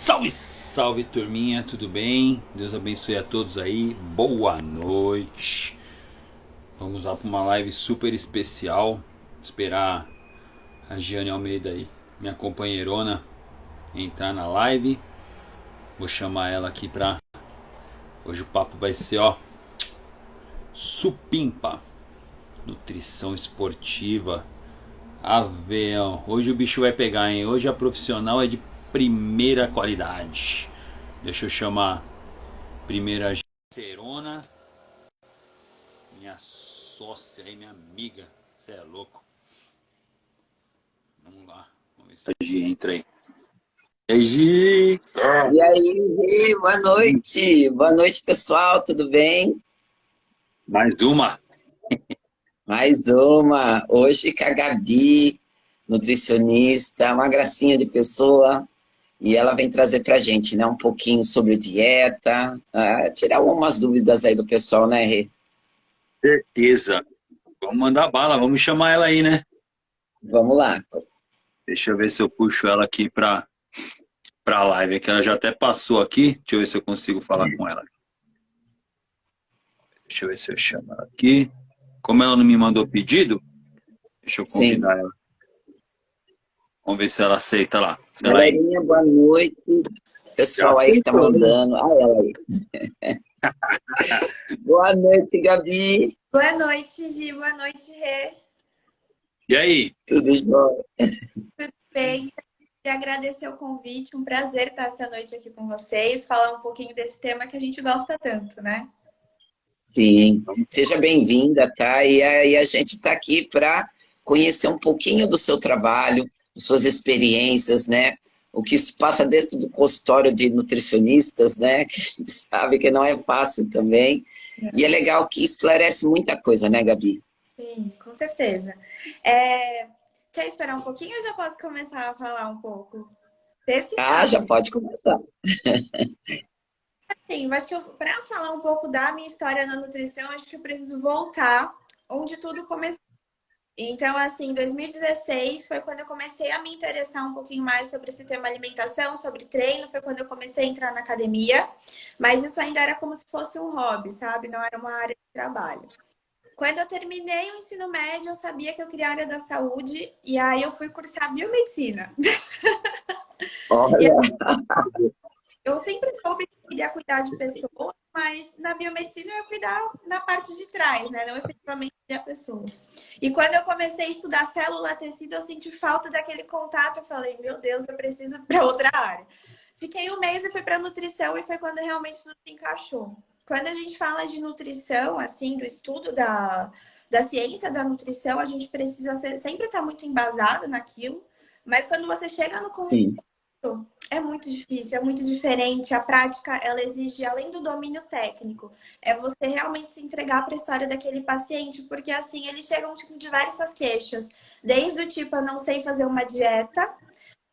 Salve, salve turminha, tudo bem? Deus abençoe a todos aí, boa noite. Vamos lá para uma live super especial. Esperar a Giane Almeida aí, minha companheirona, entrar na live. Vou chamar ela aqui pra. Hoje o papo vai ser, ó, supimpa, nutrição esportiva, avião. Hoje o bicho vai pegar, hein? Hoje a profissional é de primeira qualidade. Deixa eu chamar primeiro a Serona, minha sócia aí, minha amiga. Você é louco. Vamos lá, vamos ver se a Gi entra aí. E aí, Gi? E aí, Rê, boa noite. Boa noite, pessoal, tudo bem? Mais uma. Mais uma. Hoje com a Gabi, nutricionista, uma gracinha de pessoa. E ela vem trazer pra gente, né, um pouquinho sobre dieta, tirar algumas dúvidas aí do pessoal, né, Rê? Certeza. Vamos mandar bala, vamos chamar ela aí, né? Vamos lá. Deixa eu ver se eu puxo ela aqui pra live. É que ela já até passou aqui. Deixa eu ver se eu consigo falar com ela. Deixa eu ver se eu chamo ela aqui. Como ela não me mandou pedido, deixa eu Sim. convidar ela. Vamos ver se ela aceita lá. Se ela entra. Galerinha, boa noite. Já Pessoal aí que tá aceitou, né? mandando. Ah, ela aí. Boa noite, Gabi. Boa noite, Gi. Boa noite, Rê. E aí? Tudo jóia? Tudo bem? Queria agradecer o convite. Um prazer estar essa noite aqui com vocês, falar um pouquinho desse tema que a gente gosta tanto, né? Sim, seja bem-vinda, tá? E aí a gente está aqui para conhecer um pouquinho do seu trabalho, suas experiências, né? O que se passa dentro do consultório de nutricionistas, né? Que a gente sabe que não é fácil também. E é legal que esclarece muita coisa, né, Gabi? Sim, com certeza. Quer esperar um pouquinho ou já posso começar a falar um pouco? Vocês que Ah, já sabem. pode começar. Sim, eu acho que para falar um pouco da minha história na nutrição, acho que eu preciso voltar onde tudo começou. Então, assim, 2016 foi quando eu comecei a me interessar um pouquinho mais sobre esse tema alimentação, sobre treino, foi quando eu comecei a entrar na academia, mas isso ainda era como se fosse um hobby, sabe? Não era uma área de trabalho. Quando eu terminei o ensino médio, eu sabia que eu queria a área da saúde, e aí eu fui cursar biomedicina. E Olha, eu sempre soube que queria cuidar de pessoas, mas na biomedicina eu ia cuidar na parte de trás, né? Não efetivamente da pessoa. E quando eu comecei a estudar célula tecido, eu senti falta daquele contato. Eu falei, meu Deus, eu preciso ir para outra área. Fiquei um mês e fui para nutrição e foi quando realmente tudo se encaixou. Quando a gente fala de nutrição, assim, do estudo da ciência da nutrição, a gente precisa sempre estar muito embasado naquilo. Mas quando você chega no sim, é muito difícil, é muito diferente. A prática, ela exige, além do domínio técnico, é você realmente se entregar para a história daquele paciente, porque assim, eles chegam tipo, de diversas queixas. Desde o tipo, eu não sei fazer uma dieta,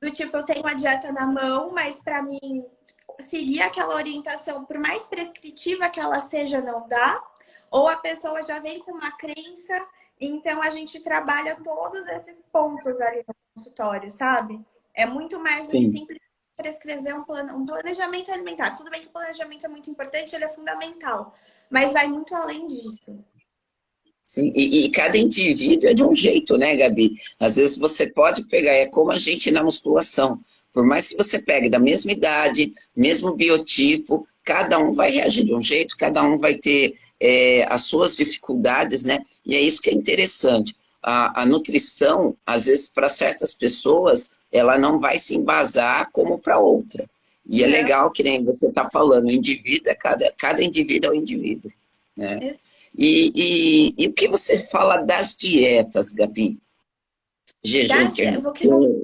do tipo, eu tenho uma dieta na mão, mas para mim seguir aquela orientação, por mais prescritiva que ela seja, não dá. Ou a pessoa já vem com uma crença, então a gente trabalha todos esses pontos ali no consultório, sabe? É muito mais do que sim. simplesmente prescrever um planejamento alimentar. Tudo bem que o planejamento é muito importante, ele é fundamental, mas vai muito além disso. Sim, e cada indivíduo é de um jeito, né, Gabi? Às vezes você pode pegar, é como a gente na musculação. Por mais que você pegue da mesma idade, mesmo biotipo, cada um vai reagir de um jeito, cada um vai ter as suas dificuldades, né? E é isso que é interessante. A nutrição, às vezes, para certas pessoas, ela não vai se embasar como para outra. E é Não, legal que nem você está falando, o indivíduo é cada indivíduo é um indivíduo, né? E o que você fala das dietas, Gabi? Jejum intermitente?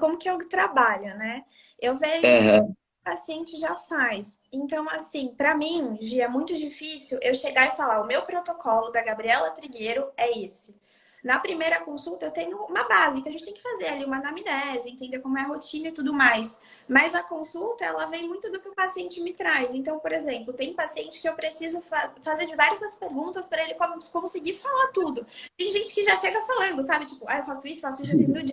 como que eu trabalho, né? Eu vejo Aham, paciente já faz. Então, assim, para mim, Gi, é muito difícil eu chegar e falar: o meu protocolo da Gabriela Trigueiro é esse. Na primeira consulta, eu tenho uma base que a gente tem que fazer ali, uma anamnese, entender como é a rotina e tudo mais. Mas a consulta, ela vem muito do que o paciente me traz. Então, por exemplo, tem paciente que eu preciso fazer diversas perguntas para ele conseguir falar tudo. Tem gente que já chega falando, sabe? Tipo, ah, eu faço isso, já fiz mil dias.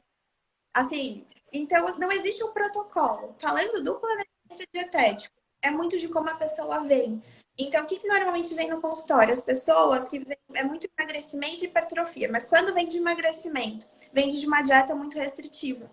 Assim, então não existe um protocolo. Falando do planejamento dietético, é muito de como a pessoa vem. Então, o que normalmente vem no consultório? As pessoas que vêm, é muito emagrecimento e hipertrofia, mas quando vem de emagrecimento, vem de uma dieta muito restritiva.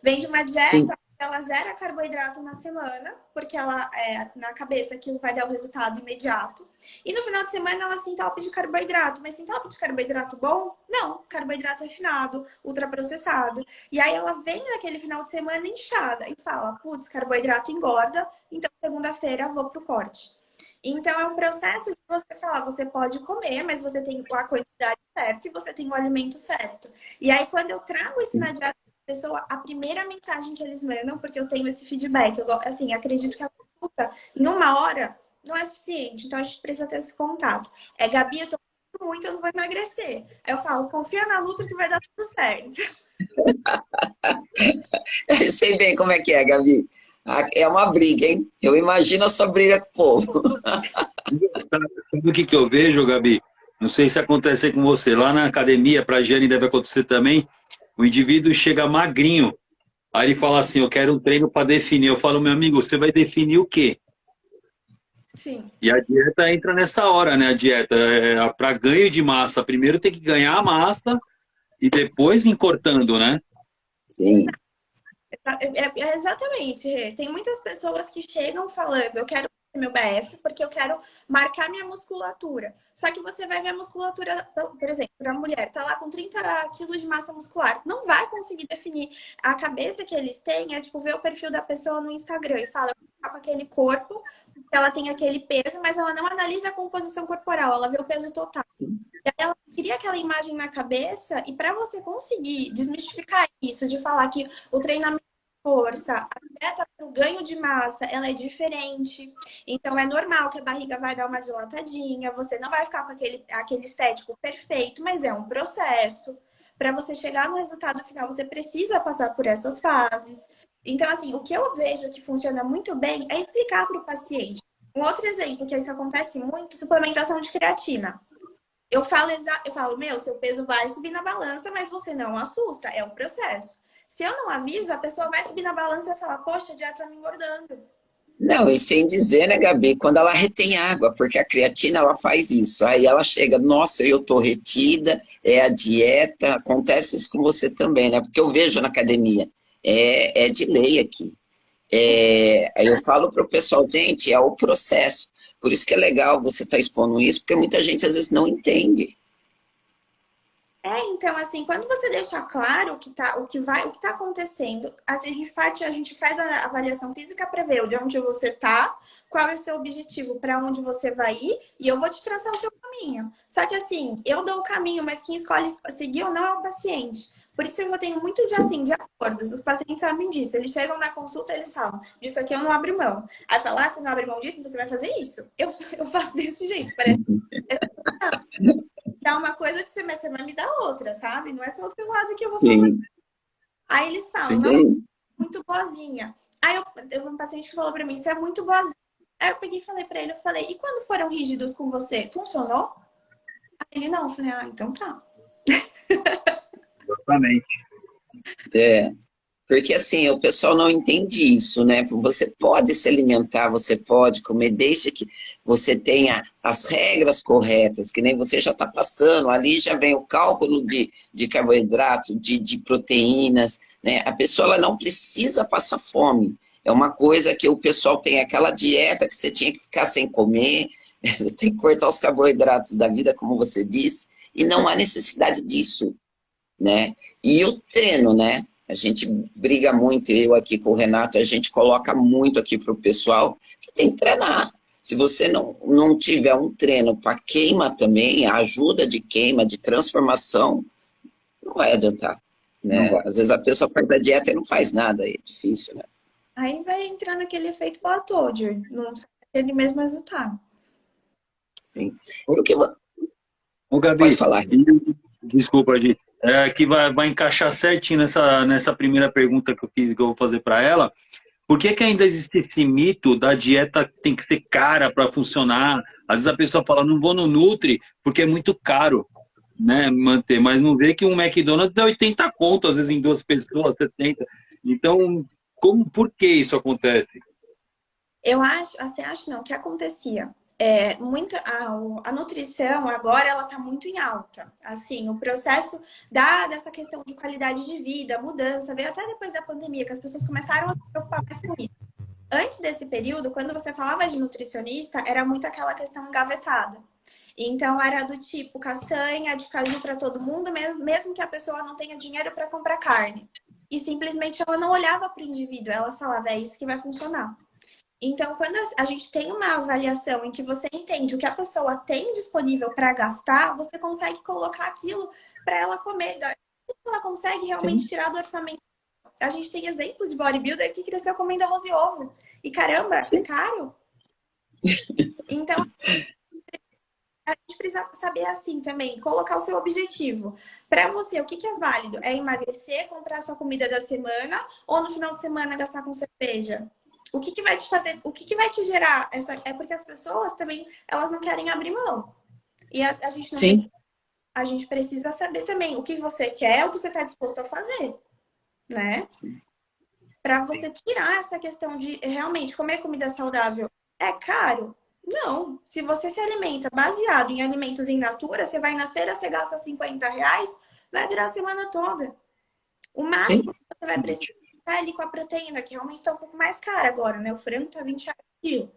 Vem de uma Sim. dieta que ela zera carboidrato na semana, porque ela na cabeça aquilo vai dar o resultado imediato. E no final de semana ela se entope de carboidrato. Mas se entope de carboidrato bom? Não, carboidrato refinado, ultraprocessado. E aí ela vem naquele final de semana inchada e fala, putz, carboidrato engorda, então segunda-feira eu vou pro corte. Então, é um processo de você falar, você pode comer, mas você tem a quantidade certa e você tem o alimento certo. E aí, quando eu trago isso na dieta da pessoa, a primeira mensagem que eles mandam, porque eu tenho esse feedback, eu, assim, acredito que a consulta em 1 hora não é suficiente, então a gente precisa ter esse contato. Gabi, eu tô muito, eu não vou emagrecer. Aí eu falo, confia na luta que vai dar tudo certo. Eu sei bem como é que é, Gabi. É uma briga, hein? Eu imagino a sua briga com o povo. Sabe o que eu vejo, Gabi? Não sei se acontece com você. Lá na academia, para a Jane deve acontecer também, o indivíduo chega magrinho. Aí ele fala assim, eu quero um treino para definir. Eu falo, meu amigo, você vai definir o quê? Sim. E a dieta entra nessa hora, né? A dieta é para ganho de massa. Primeiro tem que ganhar a massa e depois vir cortando, né? Sim. Exatamente, Rê. Tem muitas pessoas que chegam falando, eu quero ter meu BF porque eu quero marcar minha musculatura. Só que você vai ver a musculatura, por exemplo, a mulher tá lá com 30 quilos de massa muscular, não vai conseguir definir. A cabeça que eles têm é tipo ver o perfil da pessoa no Instagram e fala, eu vou ficar com aquele corpo, ela tem aquele peso, mas ela não analisa a composição corporal, ela vê o peso total. Sim. E aí ela cria aquela imagem na cabeça, e para você conseguir desmistificar isso, de falar que o treinamento de força, a dieta para o ganho de massa, ela é diferente. Então é normal que a barriga vai dar uma dilatadinha, você não vai ficar com aquele estético perfeito, mas é um processo. Para você chegar no resultado final, você precisa passar por essas fases. Então, assim, o que eu vejo que funciona muito bem é explicar para o paciente. Um outro exemplo que isso acontece muito, suplementação de creatina. Eu falo, meu, seu peso vai subir na balança, mas você não assusta, é um processo. Se eu não aviso, a pessoa vai subir na balança e falar, poxa, a dieta tá me engordando. Não, e sem dizer, né, Gabi, quando ela retém água, porque a creatina, ela faz isso. Aí ela chega, nossa, eu tô retida, é a dieta, acontece isso com você também, né? Porque eu vejo na academia, é de lei aqui. Aí eu falo pro pessoal, gente, é o processo. Por isso que é legal você estar expondo isso, porque muita gente às vezes não entende. Então, assim, quando você deixa claro o que tá acontecendo, assim, a gente faz a avaliação física para ver de onde você tá, qual é o seu objetivo, para onde você vai ir, e eu vou te traçar o seu caminho. Só que, assim, eu dou o caminho, mas quem escolhe seguir ou não é o paciente. Por isso eu tenho muito de acordos. Os pacientes sabem disso. Eles chegam na consulta e eles falam, disso aqui eu não abro mão. Aí fala, você não abre mão disso, então você vai fazer isso. Eu faço desse jeito, parece. Dá uma coisa que você vai me dar outra, sabe? Não é só o seu lado que eu vou falar. Aí eles falam, não, muito boazinha. Aí eu um paciente que falou pra mim, você é muito boazinha. Aí eu peguei e falei pra ele, e quando foram rígidos com você, funcionou? Aí ele, não. Eu falei, então tá. Exatamente. Porque assim, o pessoal não entende isso, né? Você pode se alimentar, você pode comer, desde que você tenha as regras corretas, que nem você já está passando, ali já vem o cálculo de carboidrato, de proteínas, né? A pessoa ela não precisa passar fome. É uma coisa que o pessoal tem aquela dieta que você tinha que ficar sem comer, tem que cortar os carboidratos da vida, como você disse, e não há necessidade disso, né? E o treino, né? A gente briga muito, eu aqui com o Renato, a gente coloca muito aqui para o pessoal que tem que treinar. Se você não tiver um treino para queima também, a ajuda de queima, de transformação, não vai adiantar. Né? Às vezes a pessoa faz a dieta e não faz nada, é difícil, né? Aí vai entrar naquele efeito platô, de não ser aquele mesmo resultado. Sim. O que Gabi, pode falar. Desculpa, gente. Que vai encaixar certinho nessa primeira pergunta que eu vou fazer para ela. Por que ainda existe esse mito da dieta tem que ser cara para funcionar? Às vezes a pessoa fala, não vou no Nutri porque é muito caro. né, manter, mas não vê que um McDonald's é 80 conto, às vezes em duas pessoas, 70. Então, por que isso acontece? Eu acho, assim, acho não, o que acontecia? A nutrição agora ela está muito em alta. Assim, o processo dessa questão de qualidade de vida, mudança, veio até depois da pandemia, que as pessoas começaram a se preocupar mais com isso. Antes desse período, quando você falava de nutricionista, era muito aquela questão engavetada. Então, era do tipo castanha de caju para todo mundo, mesmo que a pessoa não tenha dinheiro para comprar carne. E simplesmente ela não olhava para o indivíduo, ela falava, é isso que vai funcionar. Então, quando a gente tem uma avaliação em que você entende o que a pessoa tem disponível para gastar, você consegue colocar aquilo para ela comer. Ela consegue realmente Sim, tirar do orçamento. A gente tem exemplo de bodybuilder que cresceu comendo arroz e ovo. E caramba, é sim, caro. Então, a gente precisa saber assim também, colocar o seu objetivo. Para você, o que é válido? É emagrecer, comprar a sua comida da semana ou no final de semana gastar com cerveja? O que vai te fazer, o que vai te gerar essa. É porque as pessoas também, elas não querem abrir mão. E a gente não tem. sim, A gente precisa saber também o que você quer, o que você está disposto a fazer, né? sim. Para você tirar essa questão de realmente comer comida saudável é caro? Não. Se você se alimenta baseado em alimentos in natura, você vai na feira, você gasta R$ 50, vai durar a semana toda. O Sim. máximo que você vai precisar é ali com a proteína, que realmente está um pouco mais cara agora, né? O frango está R$ 20 o quilo.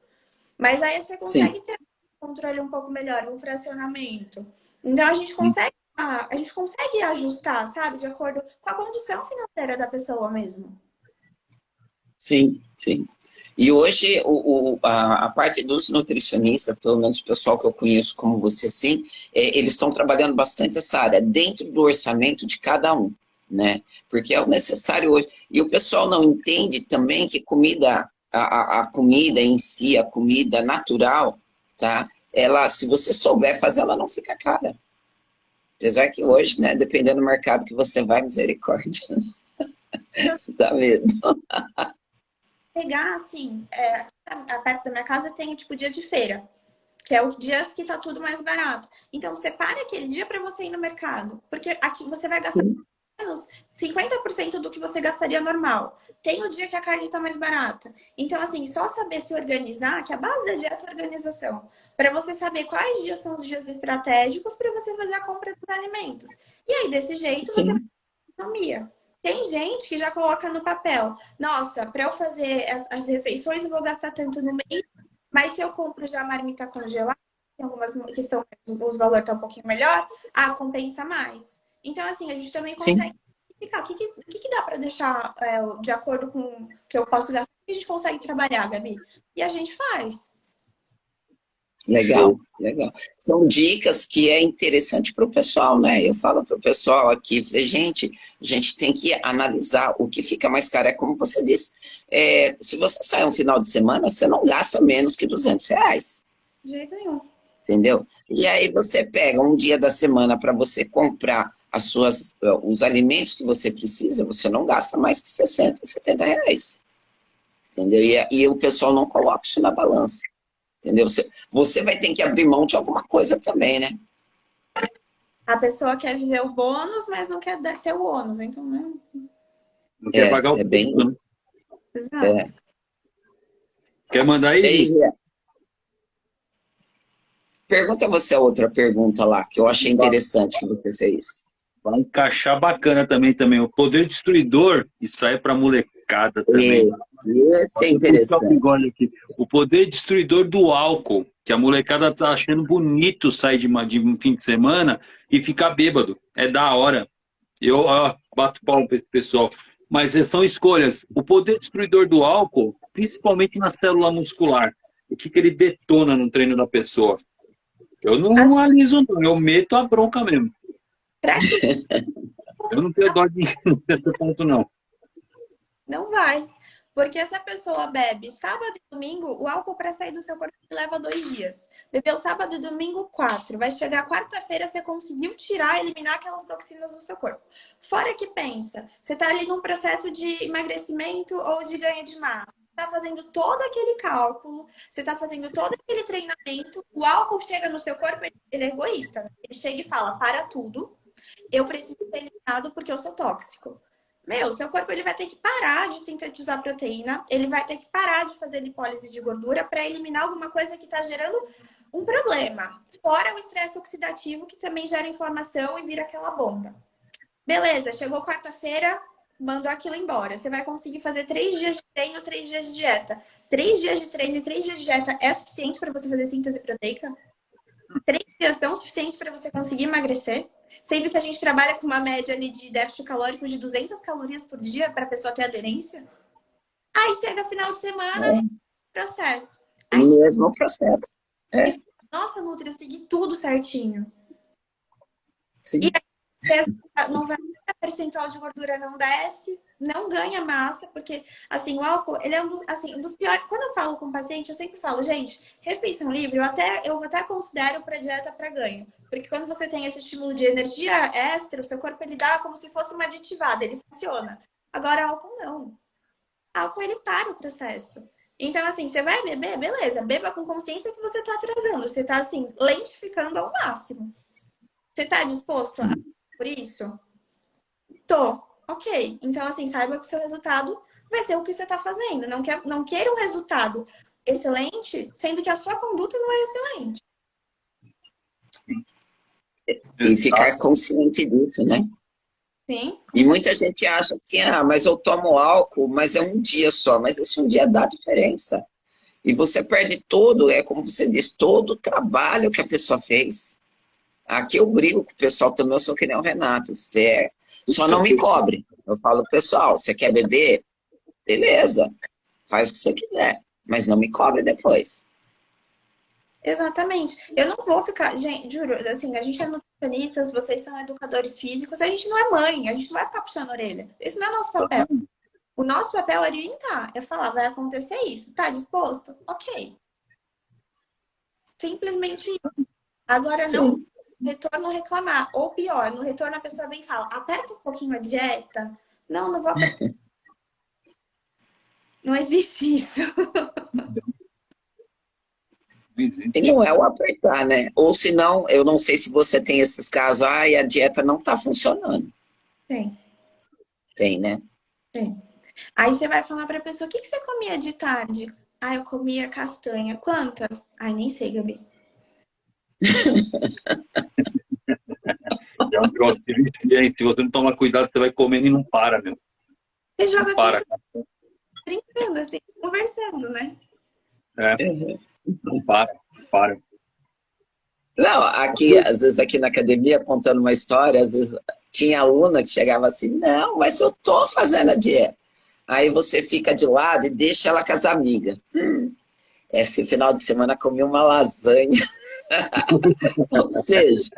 Mas aí você Sim. consegue ter um controle um pouco melhor, um fracionamento. Então a gente consegue ajustar, sabe, de acordo com a condição financeira da pessoa mesmo. Sim, sim. E hoje a parte dos nutricionistas, pelo menos o pessoal que eu conheço como você, sim, eles estão trabalhando bastante essa área, dentro do orçamento de cada um, né? Porque é o necessário hoje. E o pessoal não entende também que a comida em si, a comida natural, tá? Ela, se você souber fazer, ela não fica cara. Apesar que hoje, né, dependendo do mercado que você vai, misericórdia, dá medo. Pegar, assim, perto da minha casa tem, tipo, dia de feira, que é o dia que tá tudo mais barato. Então, separe aquele dia para você ir no mercado, porque aqui você vai gastar Sim, menos 50% do que você gastaria normal. Tem o dia que a carne tá mais barata. Então, assim, só saber se organizar, que a base da dieta é a organização, para você saber quais dias são os dias estratégicos para você fazer a compra dos alimentos. E aí, desse jeito, você sim, economia. Tem gente que já coloca no papel, nossa, para eu fazer as refeições eu vou gastar tanto no mês, mas se eu compro já a marmita congelada, tem algumas que estão, os valores estão um pouquinho melhor, compensa mais. Então, assim, a gente também consegue sim. explicar o que dá para deixar de acordo com o que eu posso gastar, o que a gente consegue trabalhar, Gabi. E a gente faz. Legal, Show. legal. São dicas que é interessante para o pessoal, né? Eu falo para o pessoal aqui, falei, gente, a gente tem que analisar o que fica mais caro. É como você disse, se você sai um final de semana, você não gasta menos que R$ 200, De jeito nenhum. entendeu? E aí você pega um dia da semana para você comprar os alimentos que você precisa, você não gasta mais que R$ 60, R$ 70, entendeu? E o pessoal não coloca isso na balança. Entendeu? Você vai ter que abrir mão de alguma coisa também, né? A pessoa quer viver o bônus, mas não quer ter o ônus. Então, né? Não quer pagar o É bem. preço, né? Exato. Quer mandar E aí? aí, pergunta você a outra pergunta lá, que eu achei interessante que você fez. Vai encaixar bacana também. O poder destruidor, isso aí é pra molecada também. Esse é Vou puxar o interessante. bigode aqui. O poder destruidor do álcool, que a molecada tá achando bonito sair de um fim de semana e ficar bêbado. É da hora. Eu bato palmo pra esse pessoal. Mas são escolhas. O poder destruidor do álcool, principalmente na célula muscular. O que ele detona no treino da pessoa? Eu não Assim, aliso, não. Eu meto a bronca mesmo. para que Eu não tenho dó de nesse ponto, não. não vai. Porque se a pessoa bebe sábado e domingo, o álcool para sair do seu corpo leva 2 dias. Bebeu sábado e domingo, 4. Vai chegar quarta-feira, você conseguiu tirar, eliminar aquelas toxinas do seu corpo. Fora que pensa, você está ali num processo de emagrecimento ou de ganho de massa. está fazendo todo aquele cálculo, você está fazendo todo aquele treinamento, o álcool chega no seu corpo, ele é egoísta. Ele chega e fala, para tudo, eu preciso ser eliminado porque eu sou tóxico. Meu, seu corpo ele vai ter que parar de sintetizar proteína, ele vai ter que parar de fazer lipólise de gordura para eliminar alguma coisa que está gerando um problema. Fora o estresse oxidativo, que também gera inflamação e vira aquela bomba. Beleza, chegou quarta-feira, mandou aquilo embora. Você vai conseguir fazer 3 dias de treino, 3 dias de dieta. 3 dias de treino e 3 dias de dieta é suficiente para você fazer síntese proteica? 3 dias são suficientes para você conseguir emagrecer? Sendo que a gente trabalha com uma média ali de déficit calórico de 200 calorias por dia para a pessoa ter aderência. Aí chega final de semana, processo. Aí, mesmo processo. É. Nossa, Nutri, eu segui tudo certinho. Sim. E aí, não vai, a percentual de gordura não desce, não ganha massa, porque, assim, o álcool, ele é um dos piores. Quando eu falo com o paciente, eu sempre falo, gente, refeição livre, eu até considero para dieta para ganho. Porque quando você tem esse estímulo de energia extra, o seu corpo, ele dá como se fosse uma aditivada, ele funciona. Agora, álcool não. Álcool, ele para o processo. Então, assim, você vai beber, beleza, beba com consciência que você está atrasando, você está, assim, lentificando ao máximo. Você está disposto a por isso? Tô. Ok. Então, assim, saiba que o seu resultado vai ser o que você está fazendo. Não queira um resultado excelente, sendo que a sua conduta não é excelente. E ficar consciente disso, né? Sim. E muita gente acha assim, mas eu tomo álcool, mas é um dia só. Mas esse um dia dá diferença. E você perde todo, como você diz, todo o trabalho que a pessoa fez. Aqui eu brigo com o pessoal também, eu sou que nem o Renato. Só não me cobre. Eu falo, pessoal, você quer beber? Beleza, faz o que você quiser, mas não me cobre depois. Exatamente. Eu não vou ficar, gente, juro, assim, a gente é nutricionistas, vocês são educadores físicos, a gente não é mãe, a gente não vai ficar puxando a orelha. Esse não é nosso papel. O nosso papel é orientar, é falar, vai acontecer isso, tá disposto? Ok. Simplesmente isso. Agora Sim. não no retorno reclamar. Ou pior, no retorno a pessoa vem e fala, aperta um pouquinho a dieta. Não vou apertar. Não existe isso. E não é o apertar, né? Ou senão, eu não sei se você tem esses casos, a dieta não tá funcionando. Tem. Tem, né? Tem. Aí você vai falar pra pessoa, o que você comia de tarde? Eu comia castanha. Quantas? Nem sei, Gabi. É um negócio que vicia, hein? Se você não tomar cuidado, você vai comendo e não para, meu. Você joga não para. aqui brincando, assim, conversando, né? Não para. Não, aqui, às vezes aqui na academia, contando uma história, às vezes tinha aluna que chegava assim, não, mas eu tô fazendo a dieta. Aí você fica de lado e deixa ela com as amigas. Esse final de semana comi uma lasanha. Ou seja,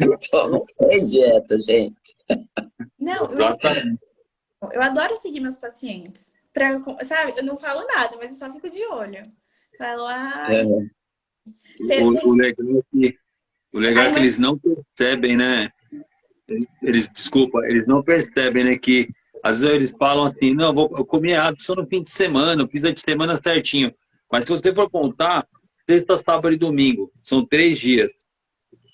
então não fez dieta, gente. Não, eu adoro seguir meus pacientes. Sabe, eu não falo nada, mas eu só fico de olho. Falo, O legal é que eles não percebem, né? Eles não percebem, né? Que às vezes eles falam assim, não, eu comi errado só no fim de semana, eu fiz a de semana certinho. Mas se você for contar, sexta, sábado e domingo, são 3 dias.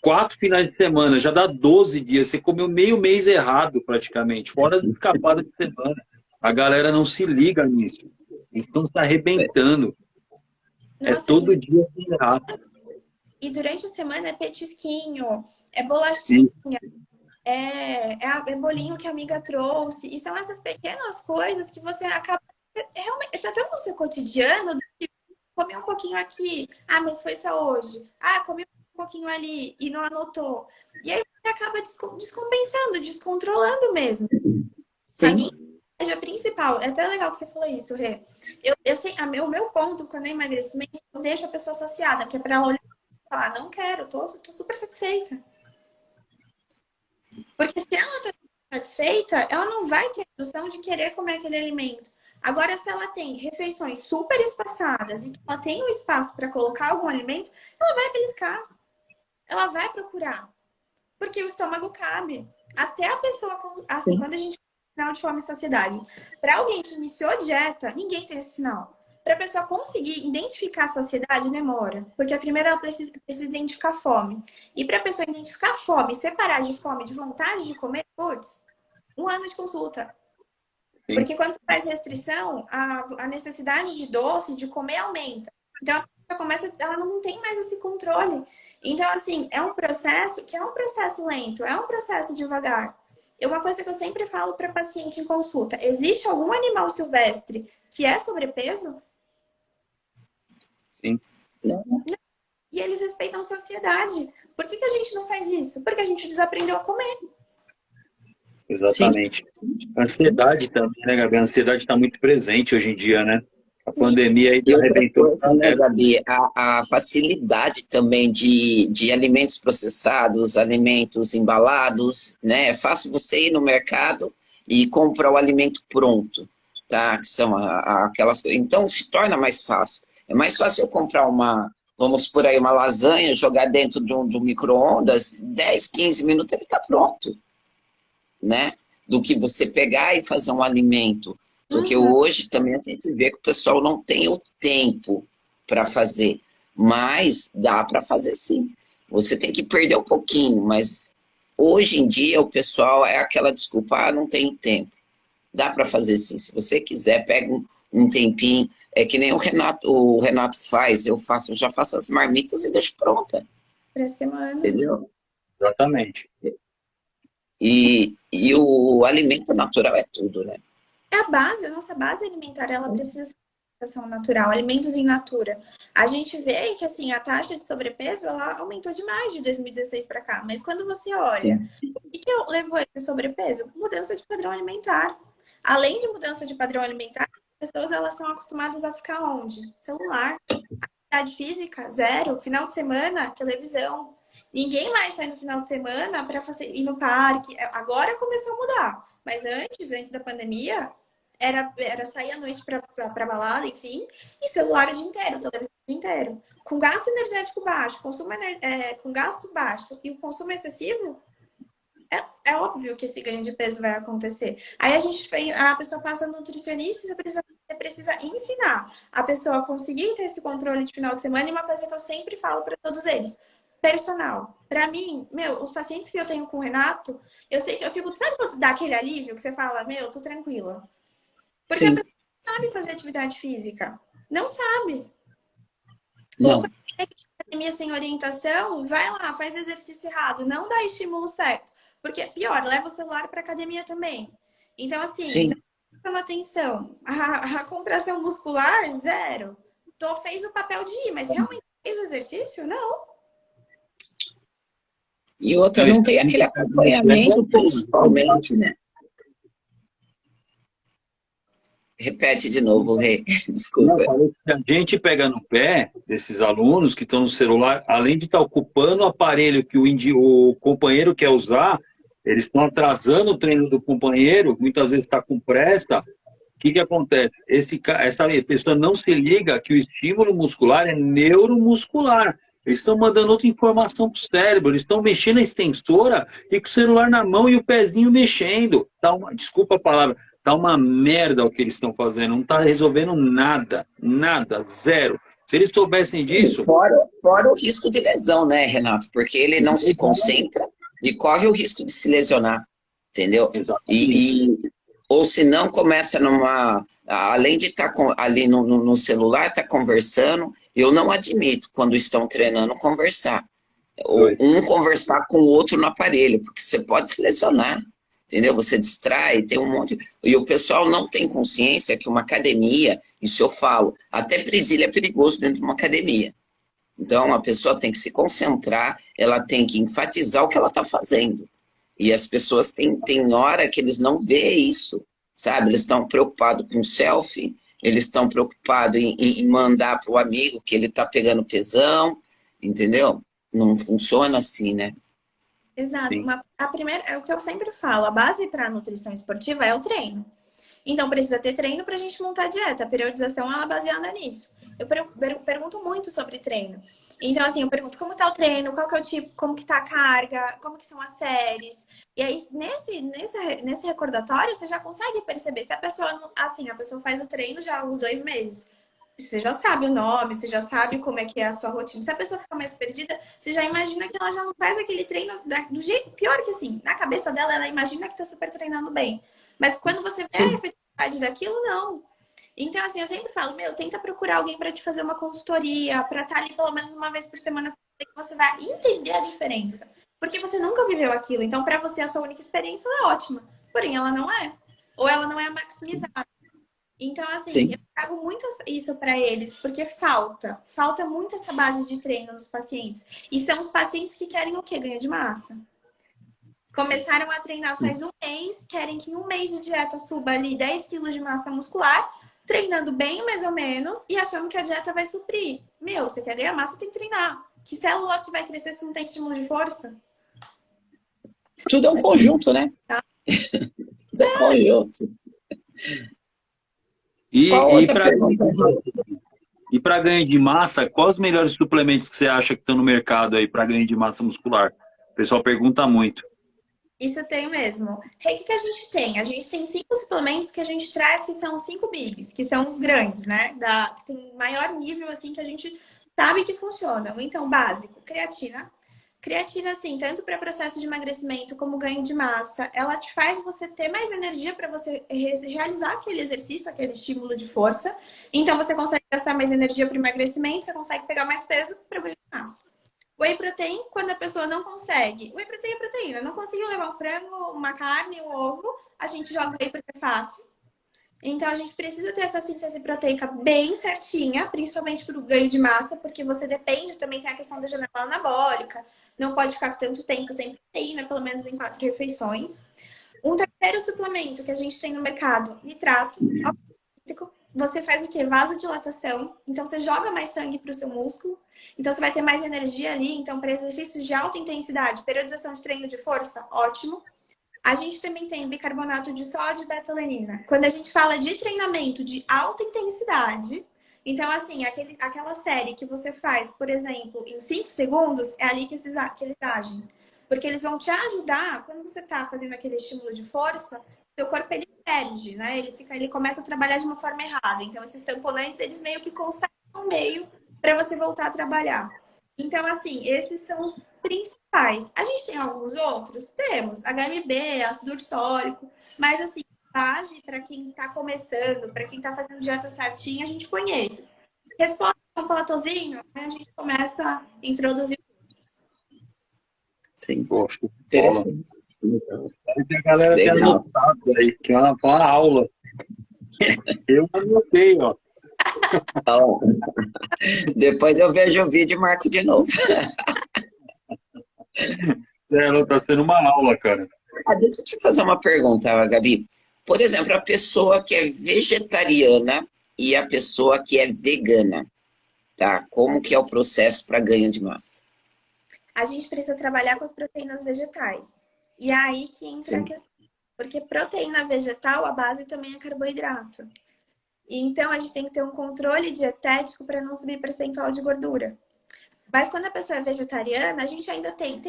4 finais de semana, já dá 12 dias. Você comeu meio mês errado, praticamente. Fora as escapadas de semana. A galera não se liga nisso. Eles estão se arrebentando. Nossa, todo dia errado. E durante a semana é petisquinho, é bolachinha, é bolinho que a amiga trouxe. E são essas pequenas coisas que você acaba... Realmente, tá tão no seu cotidiano, comi um pouquinho aqui, mas foi só hoje. Comi um pouquinho ali e não anotou. E aí você acaba descompensando, descontrolando mesmo. Sim. A minha estratégia principal, é até legal que você falou isso, Rê. Eu sei, o meu ponto, quando é emagrecimento, eu deixo a pessoa saciada, que é pra ela olhar e falar, não quero, tô super satisfeita. Porque se ela tá satisfeita, ela não vai ter noção de querer comer aquele alimento. Agora, se ela tem refeições super espaçadas e que ela tem um espaço para colocar algum alimento, ela vai beliscar. Ela vai procurar. Porque o estômago cabe. Até a pessoa, assim, quando a gente sinal de fome e saciedade. Para alguém que iniciou dieta, ninguém tem esse sinal. Para a pessoa conseguir identificar a saciedade, demora. Porque a primeira ela precisa identificar fome. E para a pessoa identificar fome, separar de fome, de vontade de comer, putz, 1 ano de consulta. Sim. Porque quando você faz restrição, a necessidade de doce, de comer, aumenta. Então, a pessoa começa, ela não tem mais esse controle. Então, assim, é um processo que é um processo lento, é um processo devagar. E uma coisa que eu sempre falo para paciente em consulta, existe algum animal silvestre que é sobrepeso? Sim. Não. E eles respeitam a saciedade. Por que a gente não faz isso? Porque a gente desaprendeu a comer. Exatamente. A ansiedade também, né, Gabi? A ansiedade está muito presente hoje em dia, né? A pandemia aí E tá outra arrebentando. coisa, né, Gabi, a facilidade também de alimentos processados, alimentos embalados, né? É fácil você ir no mercado e comprar o alimento pronto, tá? Que são aquelas coisas. Então, se torna mais fácil. É mais fácil eu comprar vamos por aí, uma lasanha, jogar dentro de um micro-ondas, 10, 15 minutos ele está pronto, né? Do que você pegar e fazer um alimento. Porque hoje também a gente vê que o pessoal não tem o tempo para fazer. Mas dá para fazer sim. Você tem que perder um pouquinho, mas hoje em dia o pessoal é aquela desculpa, não tem tempo. Dá para fazer sim. Se você quiser, pega um tempinho. É que nem o Renato faz, eu já faço as marmitas e deixo pronta. Pra semana. Entendeu? Exatamente. E o alimento natural é tudo, né? É a base, a nossa base alimentar, ela precisa ser alimentação natural, alimentos in natura. A gente vê que, assim, a taxa de sobrepeso, ela aumentou demais de 2016 para cá. Mas quando você olha, o que levou a esse sobrepeso? Mudança de padrão alimentar. Além de mudança de padrão alimentar, as pessoas, elas são acostumadas a ficar onde? Celular. Atividade física, zero. Final de semana, televisão. Ninguém mais sai no final de semana para ir no parque. Agora começou a mudar. Mas antes da pandemia, era sair à noite para balada, enfim, e celular o dia inteiro, televisão o dia inteiro. Com gasto energético baixo, com gasto baixo e o consumo excessivo, é óbvio que esse ganho de peso vai acontecer. Aí a pessoa passa no nutricionista, você precisa ensinar a pessoa a conseguir ter esse controle de final de semana. E uma coisa que eu sempre falo para todos eles: personal. Para mim, os pacientes que eu tenho com o Renato, eu sei que eu fico, sabe quando dá aquele alívio que você fala, tô tranquila? Porque a pessoa não sabe fazer atividade física. Não sabe. Não. Ou quando academia sem orientação, vai lá, faz exercício errado, não dá estímulo certo. Porque, pior, leva o celular para academia também. Então, assim, não prestando atenção. A contração muscular, zero. Fez o papel de ir, mas realmente fez o exercício? Não. E outra, não tem aquele acompanhamento, principalmente, né? Repete de novo, Rê. Desculpa. A gente pega no pé desses alunos que estão no celular, além de estar ocupando o aparelho que o companheiro quer usar, eles estão atrasando o treino do companheiro, muitas vezes está com pressa. O que acontece? Essa pessoa não se liga que o estímulo muscular é neuromuscular. Eles estão mandando outra informação para o cérebro, eles estão mexendo a extensora e com o celular na mão e o pezinho mexendo. Desculpa a palavra, tá uma merda o que eles estão fazendo, não está resolvendo nada, zero. Se eles soubessem disso... Fora o risco de lesão, né, Renato? Porque ele não se concentra e corre o risco de se lesionar, entendeu? Ou se não, começa além de estar ali no celular, tá conversando, eu não admito, quando estão treinando, conversar. Ou conversar com o outro no aparelho, porque você pode se lesionar, entendeu? Você distrai, tem um monte... E o pessoal não tem consciência que uma academia, isso eu falo, até presilha é perigoso dentro de uma academia. Então, a pessoa tem que se concentrar, ela tem que enfatizar o que ela está fazendo. E as pessoas têm hora que eles não veem isso, sabe? Eles estão preocupados com selfie, eles estão preocupados em mandar para o amigo que ele está pegando pesão, entendeu? Não funciona assim, né? Exato. A primeira, é o que eu sempre falo, a base para a nutrição esportiva é o treino. Então precisa ter treino para a gente montar a dieta. A periodização ela é baseada nisso. Eu pergunto muito sobre treino. Então, assim, eu pergunto como tá o treino, qual que é o tipo, como que tá a carga, como que são as séries. E aí, nesse recordatório, você já consegue perceber se a pessoa, assim, a pessoa faz o treino já há uns 2 meses. Você já sabe o nome, você já sabe como é que é a sua rotina. Se a pessoa fica mais perdida, você já imagina que ela já não faz aquele treino do jeito pior que assim. Na cabeça dela, ela imagina que tá super treinando bem. Mas quando você vê a Sim. efetividade daquilo, não. Então, assim, eu sempre falo, tenta procurar alguém para te fazer uma consultoria, para estar ali pelo menos uma vez por semana, que você vai entender a diferença. Porque você nunca viveu aquilo. Então, para você, a sua única experiência é ótima. Porém, ela não é. Ou ela não é maximizada. Então, assim, eu Sim. trago muito isso para eles, porque falta muito essa base de treino nos pacientes. E são os pacientes que querem o quê? Ganho de massa. Começaram a treinar faz um mês, querem que em um mês de dieta suba ali 10 quilos de massa muscular, treinando bem, mais ou menos, e achando que a dieta vai suprir. Você quer ganhar massa, tem que treinar. Que célula que vai crescer se não tem estímulo de força? Tudo é um conjunto, né? Tá. Tudo é conjunto. Qual E outra para pergunta? ganho de massa, quais os melhores suplementos que você acha que estão no mercado aí para ganho de massa muscular? O pessoal pergunta muito. Isso eu tenho mesmo. O que a gente tem? A gente tem 5 suplementos que a gente traz, que são 5 bigs, que são os grandes, né? Que tem maior nível, assim, que a gente sabe que funcionam. Então, básico, creatina. Creatina, assim, tanto para processo de emagrecimento como ganho de massa, ela te faz você ter mais energia para você realizar aquele exercício, aquele estímulo de força. Então, você consegue gastar mais energia para emagrecimento, você consegue pegar mais peso para ganho de massa. Whey protein, quando a pessoa não consegue. Whey protein é proteína. Não conseguiu levar um frango, uma carne, um ovo, a gente joga whey porque é fácil. Então, a gente precisa ter essa síntese proteica bem certinha, principalmente para o ganho de massa, porque você depende, também tem a questão da janela anabólica. Não pode ficar tanto tempo sem proteína, pelo menos em 4 refeições. Um terceiro suplemento que a gente tem no mercado, nitrato. Você faz o quê? Vasodilatação. Então, você joga mais sangue para o seu músculo. Então, você vai ter mais energia ali. Então, para exercícios de alta intensidade, periodização de treino de força, ótimo. A gente também tem bicarbonato de sódio e betalanina. Quando a gente fala de treinamento de alta intensidade, então, assim, aquela série que você faz, por exemplo, em 5 segundos, é ali que eles agem. Porque eles vão te ajudar, quando você está fazendo aquele estímulo de força, seu corpo ele perde, né? Ele começa a trabalhar de uma forma errada. Então, esses tamponantes, eles meio que conseguem um meio para você voltar a trabalhar. Então, assim, esses são os principais. A gente tem alguns outros? Temos. HMB, ácido ursólico. Mas, assim, base para quem está começando, para quem está fazendo dieta certinha, a gente conhece. Resposta ao platozinho, né? A gente começa a introduzir. Sim. Poxa, Interessante. a galera tem Legal. anotado aí, que é uma aula. Eu anotei, ó. Então, depois eu vejo o vídeo e marco de novo. Ela tá sendo uma aula, cara. Deixa eu te fazer uma pergunta, Gabi. Por exemplo, a pessoa que é vegetariana e a pessoa que é vegana, tá? Como que é o processo para ganho de massa? A gente precisa trabalhar com as proteínas vegetais. E é aí que entra a questão. Porque proteína vegetal, a base também é carboidrato. Então, a gente tem que ter um controle dietético para não subir percentual de gordura. Mas quando a pessoa é vegetariana, a gente ainda tem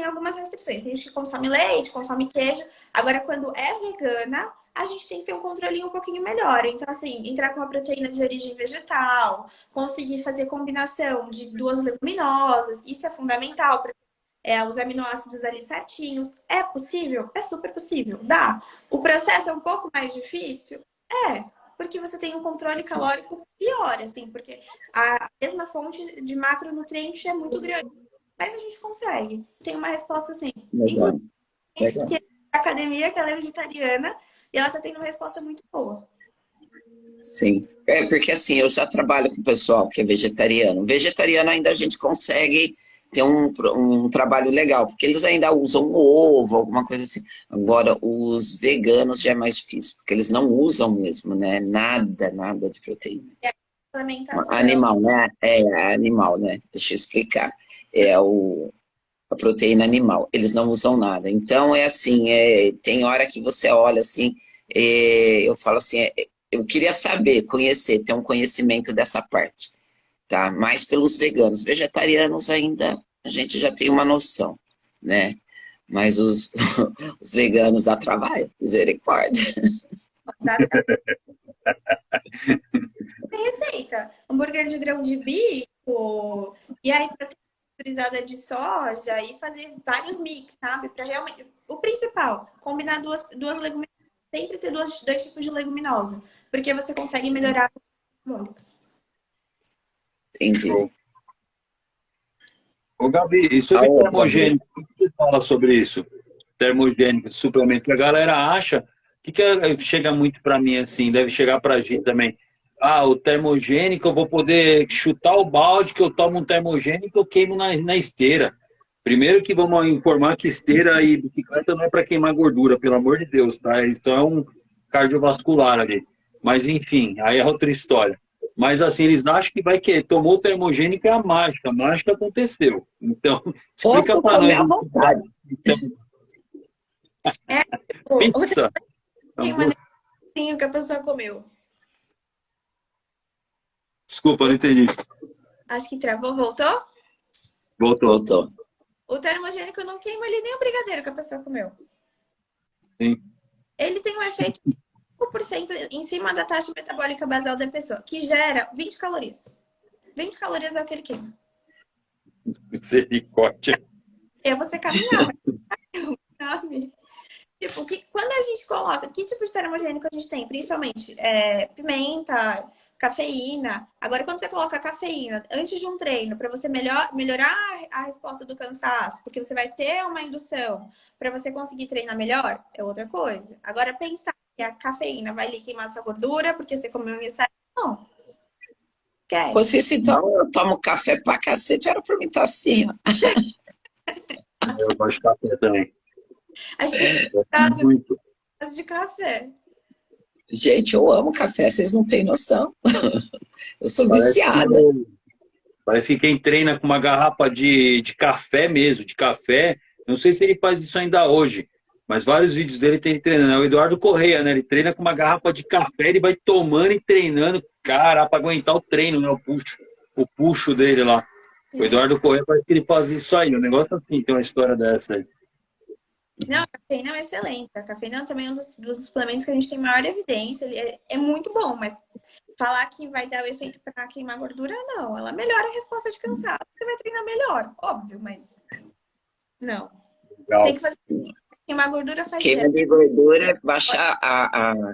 algumas restrições. A gente consome leite, consome queijo. Agora, quando é vegana, a gente tem que ter um controlinho um pouquinho melhor. Então, assim, entrar com uma proteína de origem vegetal, conseguir fazer combinação de 2 leguminosas, isso é fundamental para os aminoácidos ali certinhos. É possível? É super possível. Dá. O processo é um pouco mais difícil? É. Porque você tem um controle calórico pior, assim, porque a mesma fonte de macronutriente é muito grande. Mas a gente consegue. Tem uma resposta assim. Legal. Inclusive, que é a academia, que ela é vegetariana, e ela tá tendo uma resposta muito boa. Sim. É porque assim, eu já trabalho com o pessoal que é vegetariano. Vegetariano ainda a gente consegue ter um trabalho legal, porque eles ainda usam ovo, alguma coisa assim. Agora, os veganos já é mais difícil, porque eles não usam mesmo, né? Nada de proteína. É a suplementação. Animal, né? É animal, né? Deixa eu explicar. A proteína animal. Eles não usam nada. Então, é assim, tem hora que você olha assim, eu falo assim, eu queria saber, conhecer, ter um conhecimento dessa parte, tá? Mais pelos veganos. Vegetarianos ainda a gente já tem uma noção, né? Mas os, os veganos dá trabalho, misericórdia. Tem receita. Hambúrguer de grão de bico, e aí proteína texturizada de soja, e fazer vários mix, sabe? Para realmente. O principal, combinar duas leguminosas. Sempre ter dois tipos de leguminosa, porque você consegue melhorar a harmônica. Entendi. Show. Ô, Gabi, e A sobre outra, Bru. termogênico, o que você fala sobre isso? Termogênico, suplemento, que a galera acha, chega muito para mim assim, deve chegar para a gente também. Ah, o termogênico, eu vou poder chutar o balde que eu tomo um termogênico, eu queimo na esteira. Primeiro que vamos informar que esteira e bicicleta não é para queimar gordura, pelo amor de Deus, tá? Então é um cardiovascular ali. Mas enfim, aí é outra história. Mas assim, eles acham que vai que tomou o termogênico é a mágica aconteceu. Então, explica Posso para comer nós. à vontade. Então, É, o pizza. tem uma negocinho que a pessoa comeu. Desculpa, não entendi. Acho que travou, voltou? Voltou. Voltou. O termogênico não queima ele nem o brigadeiro que a pessoa comeu. Sim. Ele tem um efeito de 5% em cima da taxa metabólica basal da pessoa, que gera 20 calorias. 20 calorias é o que ele queima. Misericórdia. É você caminhar, sabe? Tipo, quando a gente coloca, que tipo de termogênico a gente tem? Principalmente pimenta, cafeína. Agora, quando você coloca cafeína antes de um treino, para você melhorar a resposta do cansaço, porque você vai ter uma indução para você conseguir treinar melhor, é outra coisa. Agora, pensar que a cafeína vai lhe queimar sua gordura porque você comeu um excesso, não. Fosse Esquece. isso, então, eu tomo café pra cacete, era pra mim estar assim, ó. Eu gosto de café também. A gente Gosto tá muito. de café. Gente, eu amo café, vocês não têm noção. Eu sou Parece que, viciada. parece que quem treina com uma garrafa de café mesmo, de café, não sei se ele faz isso ainda hoje, mas vários vídeos dele tem ele treinando. É o Eduardo Correia, né? Ele treina com uma garrafa de café, ele vai tomando e treinando, cara, para aguentar o treino, né? O puxo dele lá. O Sim. Eduardo Correia parece que ele faz isso aí. Um negócio assim, tem uma história dessa aí. Não, a cafeína é excelente. A cafeína também é um dos suplementos que a gente tem maior evidência. Ele é muito bom, mas falar que vai dar o efeito para queimar gordura, não. Ela melhora a resposta de cansaço. Você vai treinar melhor, óbvio, mas não. Tem Legal. que fazer. Queimar gordura faz Queima certo. de gordura, baixar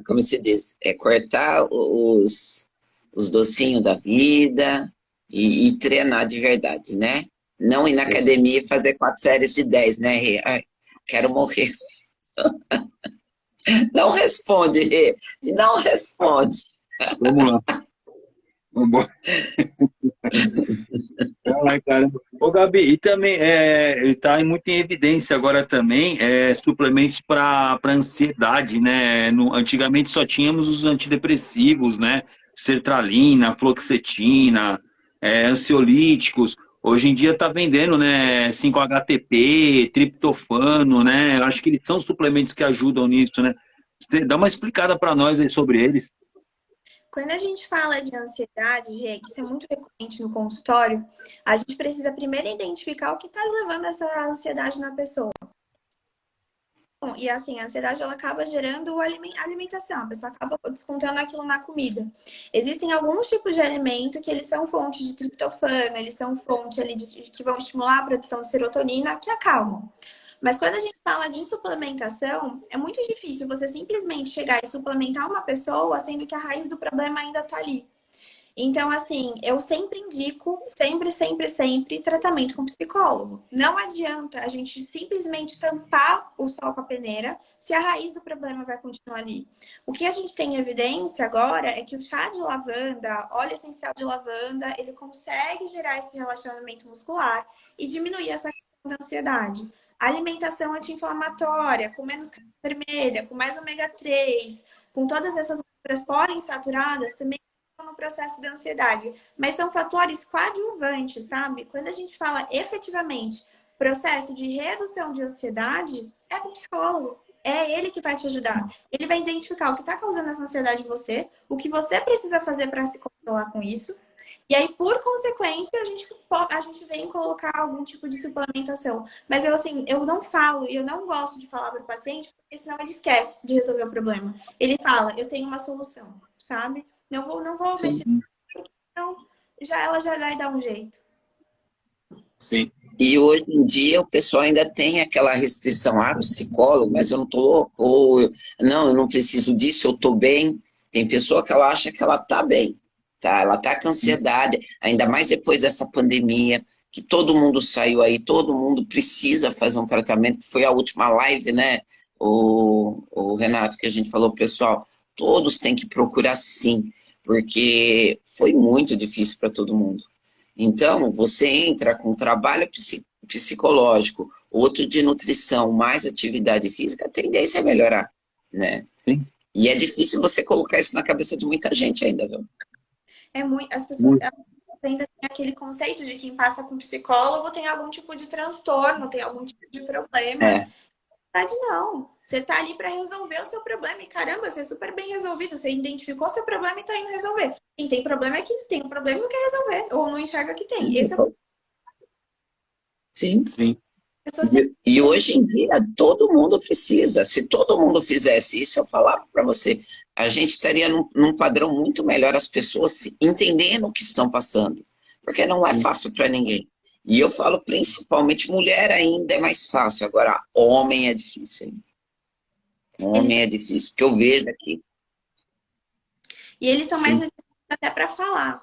como se diz, cortar os docinhos da vida e treinar de verdade, né? Não ir na academia e fazer 4 séries de 10, né, Rê? Ai, quero morrer. Não responde, Rê. Não responde. Vamos lá. Vamos. Ai, caramba. Ô, Gabi, e também está muito em evidência agora também suplementos para ansiedade, né? Antigamente só tínhamos os antidepressivos, né? Sertralina, fluoxetina, ansiolíticos. Hoje em dia está vendendo, né? 5-HTP, triptofano, né? Eu acho que eles são suplementos que ajudam nisso, né? Dá uma explicada para nós aí sobre eles. Quando a gente fala de ansiedade, Rê, que isso é muito recorrente no consultório, a gente precisa primeiro identificar o que está levando essa ansiedade na pessoa. E assim, a ansiedade ela acaba gerando alimentação, a pessoa acaba descontando aquilo na comida. Existem alguns tipos de alimento que eles são fonte de triptofano, eles são fonte ali que vão estimular a produção de serotonina, que acalmam. Mas quando a gente fala de suplementação, é muito difícil você simplesmente chegar e suplementar uma pessoa, sendo que a raiz do problema ainda está ali. Então, assim, eu sempre indico, sempre, tratamento com psicólogo. Não adianta a gente simplesmente tampar o sol com a peneira se a raiz do problema vai continuar ali. O que a gente tem evidência agora é que o chá de lavanda, óleo essencial de lavanda, ele consegue gerar esse relaxamento muscular e diminuir essa questão da ansiedade. Alimentação anti-inflamatória, com menos carne vermelha, com mais ômega 3, com todas essas gorduras poliinsaturadas, também no processo da ansiedade, mas são fatores coadjuvantes, sabe? Quando a gente fala efetivamente processo de redução de ansiedade, é com psicólogo, É ele que vai te ajudar. Ele vai identificar o que está causando essa ansiedade em você, o que você precisa fazer para se controlar com isso. E aí, por consequência, a gente vem colocar algum tipo de suplementação. Mas eu, assim, eu não falo e eu não gosto de falar para o paciente, porque senão ele esquece de resolver o problema. Ele fala, eu tenho uma solução, sabe? Não vou Sim. mexer. Então, ela já vai dar um jeito. Sim. E hoje em dia o pessoal ainda tem aquela restrição, psicólogo, mas eu não tô louco, ou não, eu não preciso disso, eu tô bem. Tem pessoa que ela acha que ela tá bem, tá? Ela tá com ansiedade, ainda mais depois dessa pandemia, que todo mundo saiu aí, todo mundo precisa fazer um tratamento, que foi a última live, né? O Renato, que a gente falou, pessoal, todos têm que procurar sim, porque foi muito difícil para todo mundo. Então, você entra com trabalho psicológico, outro de nutrição, mais atividade física, a tendência é melhorar, né? Sim. E é difícil você colocar isso na cabeça de muita gente ainda, viu? As pessoas ainda têm aquele conceito de quem passa com psicólogo tem algum tipo de transtorno, tem algum tipo de problema. É. Na verdade, não. Você tá ali para resolver o seu problema. E caramba, você é super bem resolvido. Você identificou seu problema e tá indo resolver. Quem tem problema é que tem um problema e não quer resolver. Ou não enxerga que tem. Esse é o... Sim. Sim. E hoje em dia todo mundo precisa. Se todo mundo fizesse isso, eu falava para você, a gente estaria num padrão muito melhor, as pessoas entendendo o que estão passando. Porque não é fácil para ninguém. E eu falo principalmente mulher ainda é mais fácil. Agora, homem é difícil. Hein? Homem é difícil, porque eu vejo aqui. E eles são mais resistentes até para falar.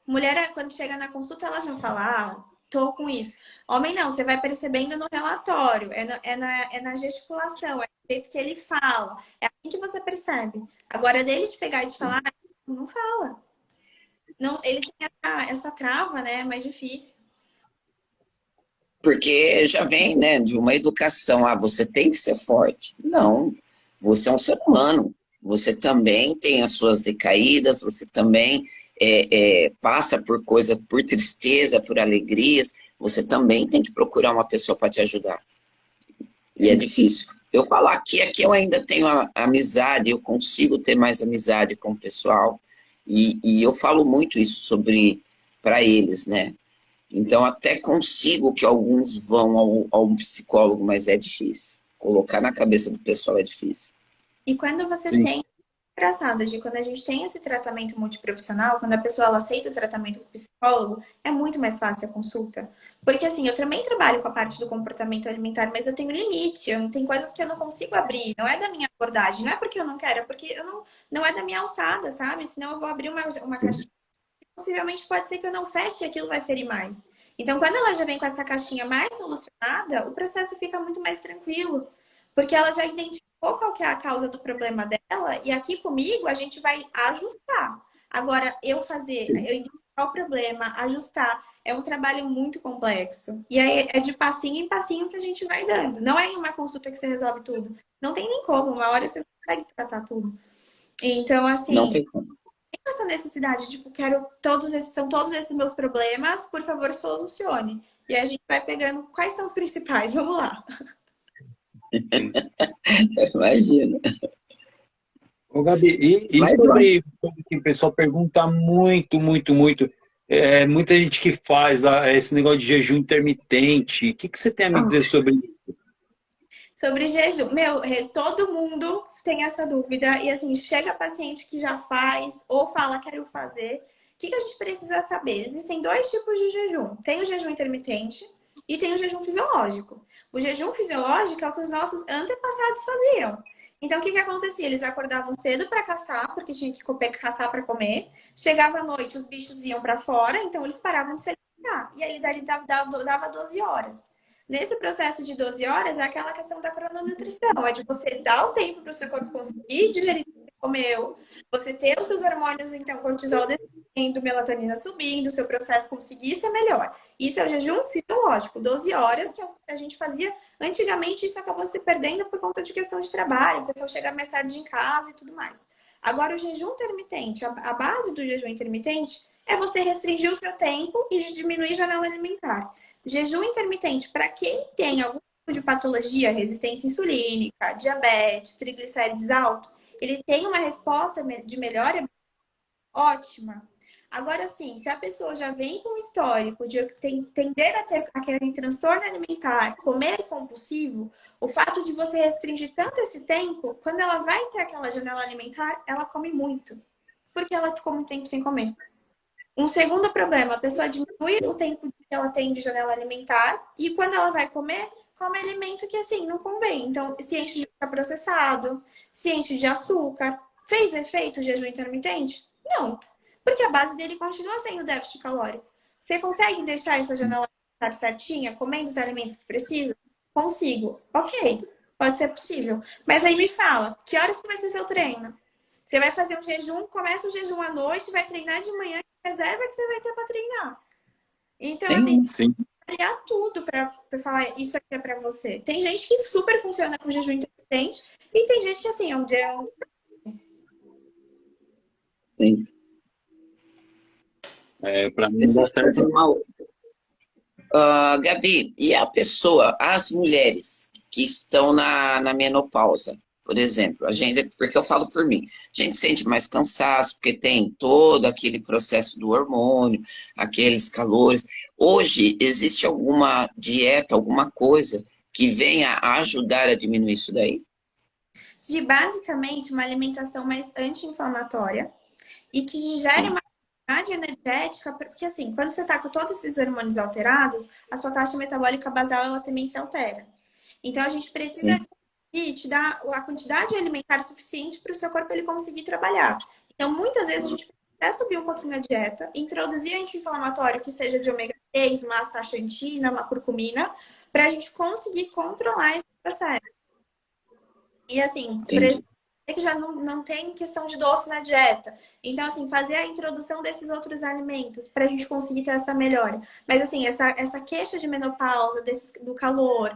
Mulher, quando chega na consulta, elas vão falar, tô com isso. Homem não, você vai percebendo no relatório, é na gesticulação, é do jeito que ele fala. É assim que você percebe. Agora, dele te pegar e te falar, não fala. Não, ele tem essa trava, né? É mais difícil. Porque já vem, né, de uma educação, você tem que ser forte. Não, você é um ser humano. Você também tem as suas recaídas, você também passa por coisa, por tristeza, por alegrias. Você também tem que procurar uma pessoa para te ajudar. E é difícil. Eu falar que aqui eu ainda tenho amizade, eu consigo ter mais amizade com o pessoal. E eu falo muito isso sobre para eles, né? Então, até consigo que alguns vão ao psicólogo, mas é difícil. Colocar na cabeça do pessoal é difícil. E quando você Sim. tem... Engraçado, quando a gente tem esse tratamento multiprofissional, quando a pessoa ela aceita o tratamento com o psicólogo, é muito mais fácil a consulta. Porque assim, eu também trabalho com a parte do comportamento alimentar, mas eu tenho limite, tem coisas que eu não consigo abrir, não é da minha abordagem, não é porque eu não quero, é porque não é da minha alçada, sabe? Senão eu vou abrir uma caixinha, possivelmente pode ser que eu não feche e aquilo vai ferir mais. Então, quando ela já vem com essa caixinha mais solucionada, o processo fica muito mais tranquilo. Porque ela já identificou qual que é a causa do problema dela e aqui comigo a gente vai ajustar. Agora, eu identificar o problema, ajustar, é um trabalho muito complexo. E aí é de passinho em passinho que a gente vai dando. Não é em uma consulta que você resolve tudo. Não tem nem como, uma hora você não consegue tratar tudo. Então, assim, Não tem como. tem essa necessidade, tipo, são todos esses meus problemas, por favor, solucione. E aí a gente vai pegando quais são os principais, vamos lá. Imagina. Ô, Gabi, e sobre que o pessoal pergunta muito, muita gente que faz esse negócio de jejum intermitente, o que você tem a me dizer sobre isso? Sobre jejum, todo mundo tem essa dúvida e assim, chega paciente que já faz ou fala quero fazer. O que a gente precisa saber? Existem dois tipos de jejum. Tem o jejum intermitente e tem o jejum fisiológico. O jejum fisiológico é o que os nossos antepassados faziam. Então, o que acontecia? Eles acordavam cedo para caçar, porque tinha que caçar para comer. Chegava à noite, os bichos iam para fora, então eles paravam de se alimentar. E aí, dali dava 12 horas. Nesse processo de 12 horas, é aquela questão da crononutrição. É de você dar o tempo para o seu corpo conseguir digerir o que você comeu, você ter os seus hormônios, então, cortisol descendo, melatonina subindo, o seu processo conseguir ser melhor. Isso é o jejum fisiológico, 12 horas, que é o que a gente fazia. Antigamente, isso acabou se perdendo por conta de questão de trabalho, o pessoal chega mais tarde em casa e tudo mais. Agora, o jejum intermitente, a base do jejum intermitente é você restringir o seu tempo e diminuir a janela alimentar. Jejum intermitente, para quem tem algum de patologia, resistência insulínica, diabetes, triglicérides alto, ele tem uma resposta de melhora ótima. Agora, sim, se a pessoa já vem com um histórico de tender a ter aquele transtorno alimentar, comer compulsivo, o fato de você restringir tanto esse tempo, quando ela vai ter aquela janela alimentar, ela come muito, porque ela ficou muito tempo sem comer. Um segundo problema, a pessoa diminui o tempo que ela tem de janela alimentar e quando ela vai comer, come alimento que, assim, não convém. Então, se enche de processado, se enche de açúcar. Fez efeito o jejum intermitente? Não, porque a base dele continua sendo o déficit calórico. Você consegue deixar essa janela alimentar certinha, comendo os alimentos que precisa? Consigo. Ok, pode ser possível. Mas aí me fala, que horas que vai ser seu treino? Você vai fazer um jejum, começa o jejum à noite, vai treinar de manhã, reserva que você vai ter para treinar. Então, assim, Sim. avaliar tudo para falar isso aqui é para você. Tem gente que super funciona com jejum intermitente e tem gente que, assim, é um dia... Sim. Para mim Deixa dá eu te fazer certo. uma... Gabi, e a pessoa, as mulheres que estão na menopausa, por exemplo, a gente, porque eu falo por mim, a gente sente mais cansaço, porque tem todo aquele processo do hormônio, aqueles calores. Hoje, existe alguma dieta, alguma coisa que venha a ajudar a diminuir isso daí? De basicamente uma alimentação mais anti-inflamatória e que gere Sim, uma atividade energética, porque assim, quando você está com todos esses hormônios alterados, a sua taxa metabólica basal ela também se altera. Então a gente precisa sim, te dar a quantidade alimentar suficiente para o seu corpo ele conseguir trabalhar. Então muitas vezes a gente precisa subir um pouquinho a dieta, introduzir anti-inflamatório que seja de ômega 3, uma astaxantina, uma curcumina, para a gente conseguir controlar esse processo. E assim, por entendi. exemplo, que já não tem questão de doce na dieta. Então, assim, fazer a introdução desses outros alimentos para a gente conseguir ter essa melhora. Mas, assim, essa queixa de menopausa, do calor,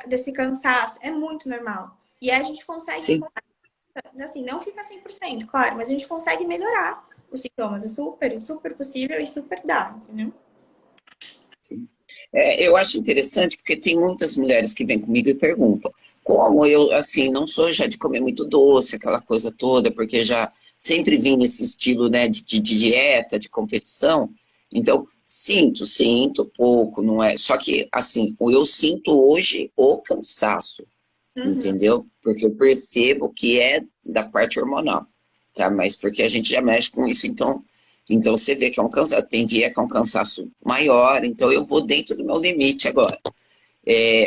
desse cansaço, é muito normal. E a gente consegue, Sim, assim, não fica 100%, claro, mas a gente consegue melhorar os sintomas. É super, super possível e super dá, entendeu? sim. Eu acho interessante porque tem muitas mulheres que vêm comigo e perguntam como eu, assim, não sou já de comer muito doce, aquela coisa toda, porque já sempre vim nesse estilo, né, de dieta, de competição. Então, sinto pouco, não é? Só que, assim, eu sinto hoje o cansaço, Uhum. entendeu? Porque eu percebo que é da parte hormonal, tá? Mas porque a gente já mexe com isso, então você vê que é um cansaço, tem dia que é um cansaço maior, então eu vou dentro do meu limite agora.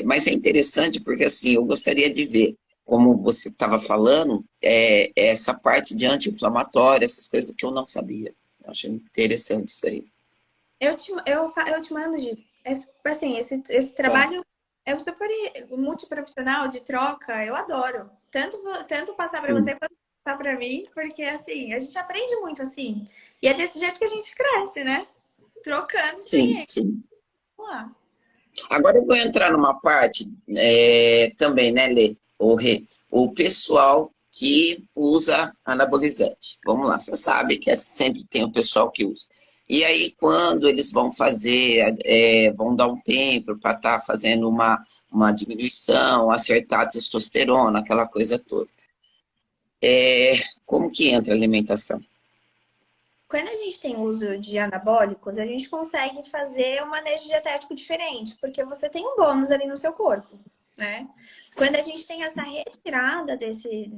Mas é interessante porque assim, eu gostaria de ver, como você estava falando, essa parte de anti-inflamatória, essas coisas que eu não sabia. Eu acho interessante isso aí. Eu te mando, Gi. Assim, esse Tá? trabalho é um super multiprofissional de troca, eu adoro. Tanto passar para Sim, você quanto passar para mim, porque assim, a gente aprende muito assim. E é desse jeito que a gente cresce, né? Trocando sim, experiência. sim. Vamos lá. Agora eu vou entrar numa parte também, né, Lê? O pessoal que usa anabolizante. Vamos lá, você sabe que sempre tem o pessoal que usa. E aí, quando eles vão fazer, vão dar um tempo para estar fazendo uma diminuição, acertar a testosterona, aquela coisa toda. Como que entra a alimentação? Quando a gente tem uso de anabólicos, a gente consegue fazer um manejo dietético diferente, porque você tem um bônus ali no seu corpo, né? Quando a gente tem essa retirada desse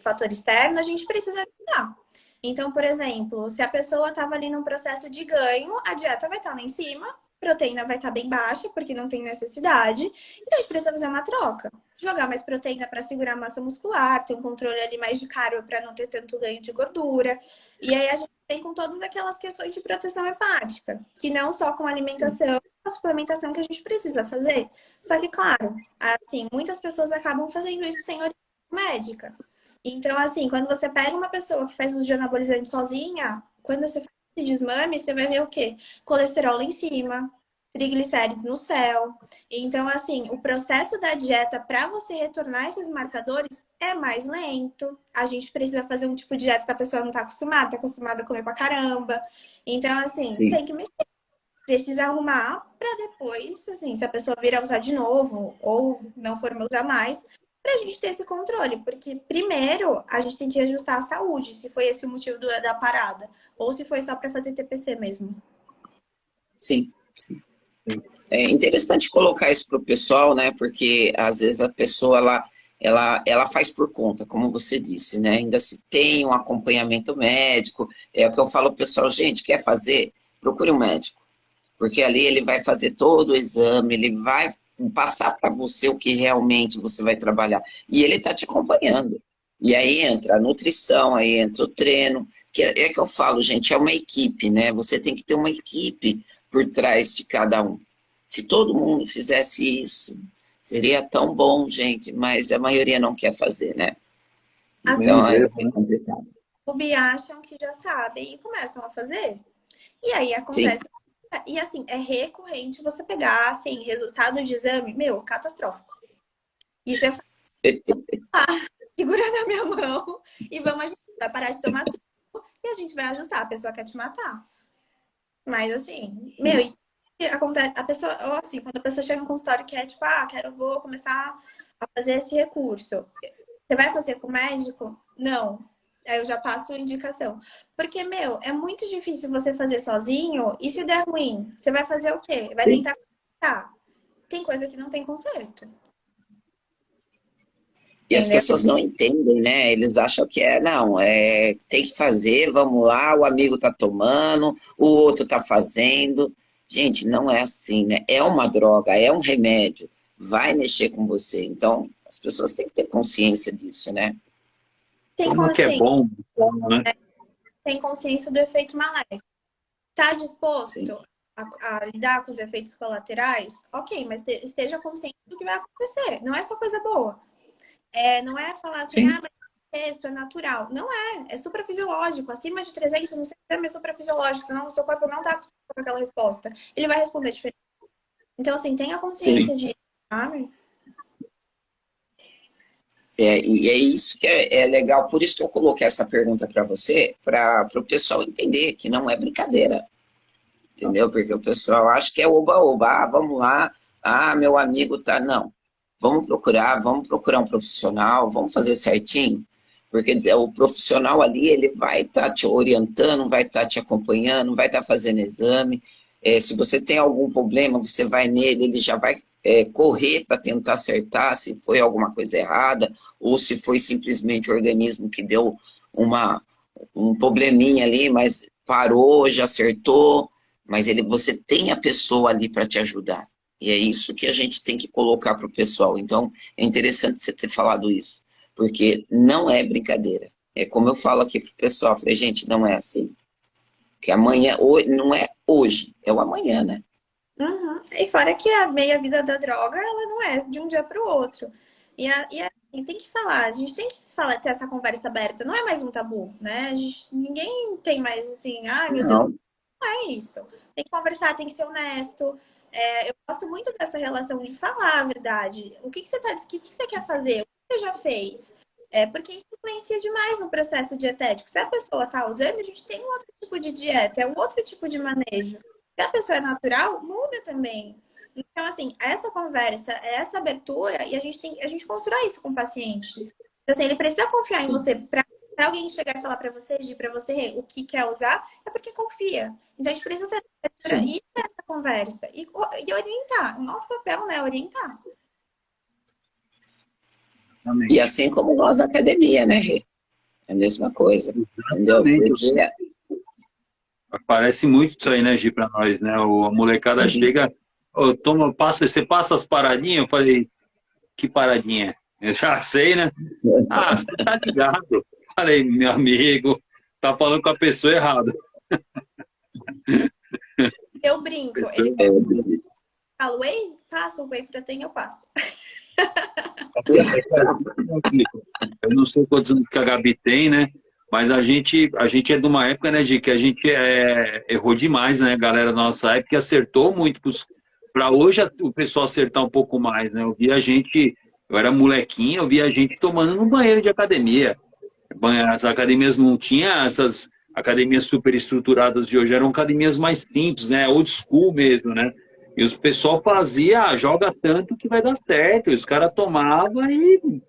fator externo, a gente precisa ajudar. Então, por exemplo, se a pessoa estava ali num processo de ganho, a dieta vai estar lá em cima, a proteína vai estar bem baixa, porque não tem necessidade. Então, a gente precisa fazer uma troca. Jogar mais proteína para segurar a massa muscular, ter um controle ali mais de carbo para não ter tanto ganho de gordura. E aí a gente vem com todas aquelas questões de proteção hepática, que não só com alimentação, a suplementação que a gente precisa fazer. Só que, claro, assim, muitas pessoas acabam fazendo isso sem orientação médica. Então, assim, quando você pega uma pessoa que faz uso de anabolizante sozinha, quando você faz esse desmame, você vai ver o quê? Colesterol lá em cima, triglicérides no céu. Então, assim, o processo da dieta para você retornar esses marcadores é mais lento. A gente precisa fazer um tipo de dieta que a pessoa não está acostumada a comer pra caramba. Então, assim, Sim. tem que mexer. precisa arrumar para depois, assim, se a pessoa vir a usar de novo ou não for usar mais, para a gente ter esse controle. Porque primeiro a gente tem que ajustar a saúde, se foi esse o motivo da parada, ou se foi só para fazer TPC mesmo. Sim, sim. É interessante colocar isso para o pessoal, né? Porque às vezes a pessoa ela faz por conta, como você disse, né? Ainda se tem um acompanhamento médico. É o que eu falo pro pessoal, gente, quer fazer? Procure um médico. Porque ali ele vai fazer todo o exame, ele vai passar para você o que realmente você vai trabalhar. E ele está te acompanhando. E aí entra a nutrição, aí entra o treino, que é que eu falo, gente, é uma equipe, né? Você tem que ter uma equipe por trás de cada um. Se todo mundo fizesse isso, seria tão bom, gente, mas a maioria não quer fazer, né? Então é complicado. Acham que já sabem e começam a fazer. E aí acontece. Sim. E assim, é recorrente você pegar, assim, resultado de exame, meu, catastrófico. E você fala, segura na minha mão e vamos ajustar. Vai parar de tomar tudo e a gente vai ajustar. A pessoa quer te matar. Mas assim, meu, e acontece, a pessoa, ou assim, quando a pessoa chega no consultório que é tipo, vou começar a fazer esse recurso. Você vai fazer com o médico? Não. Aí eu já passo indicação. Porque, meu, é muito difícil você fazer sozinho e se der ruim, você vai fazer o quê? Vai tentar consertar. Tem coisa que não tem conserto. E as pessoas não entendem, né? Eles acham que tem que fazer, vamos lá, o amigo tá tomando, o outro tá fazendo. Gente, não é assim, né? É uma droga, é um remédio, vai mexer com você. Então, as pessoas têm que ter consciência disso, né? Como que é bom, né? Tem consciência do efeito maléfico. Tá disposto a lidar com os efeitos colaterais? Ok, mas esteja consciente do que vai acontecer. Não é só coisa boa. Não é falar assim, mas isso é natural. Não é super fisiológico. Acima de 300 no sistema é super fisiológico, senão o seu corpo não está acostumado com aquela resposta. Ele vai responder diferente. Então, assim, tenha consciência disso, sabe? E é isso que é legal, por isso que eu coloquei essa pergunta para você, para o pessoal entender que não é brincadeira, entendeu? Porque o pessoal acha que é oba-oba, vamos lá, meu amigo tá, não. Vamos procurar um profissional, vamos fazer certinho, porque o profissional ali, ele vai estar te orientando, vai estar te acompanhando, vai estar fazendo exame, se você tem algum problema, você vai nele, ele já vai correr para tentar acertar se foi alguma coisa errada, ou se foi simplesmente o organismo que deu um probleminha ali, mas parou, já acertou, mas você tem a pessoa ali para te ajudar. E é isso que a gente tem que colocar para o pessoal. Então, é interessante você ter falado isso, porque não é brincadeira. É como eu falo aqui para o pessoal, falei, gente, não é assim. Que amanhã, não é hoje, é o amanhã, né? Uhum. E fora que a meia-vida da droga, ela não é de um dia para o outro. E tem que falar, a gente tem que ter essa conversa aberta, não é mais um tabu, né? Ninguém tem mais assim, meu Deus, não é isso. Tem que conversar, tem que ser honesto. Eu gosto muito dessa relação de falar a verdade. O que você quer fazer? O que você já fez? Porque isso influencia demais no processo dietético. Se a pessoa está usando, a gente tem um outro tipo de dieta, é um outro tipo de manejo. Se a pessoa é natural, muda também. Então, assim, essa conversa, essa abertura, e a gente constrói isso com o paciente. Então, assim, ele precisa confiar em você. Para alguém chegar e falar para você, o que quer usar, é porque confia. Então, a gente precisa ter essa conversa e orientar. O nosso papel, né, é orientar. E assim como nós na academia, né, Rê? É a mesma coisa. Entendeu? Parece muito isso aí, né, Gi, pra nós, né? A molecada chega, você passa as paradinhas, eu falei, que paradinha? Eu já sei, né? Você tá ligado. Falei, meu amigo, tá falando com a pessoa errada. Eu brinco. Ele fala, whey? Passa o whey protein, eu passo. Eu não sei quantos anos que a Gabi tem, né? Mas a gente é de uma época, né, Gi, que a gente errou demais, né, galera da nossa época, e acertou muito para hoje o pessoal acertar um pouco mais, né? Eu era molequinho, eu via a gente tomando no banheiro de academia. As academias não tinham academias super estruturadas de hoje, eram academias mais simples, né? Old school mesmo, né? E os pessoal fazia, joga tanto que vai dar certo. E os caras tomavam e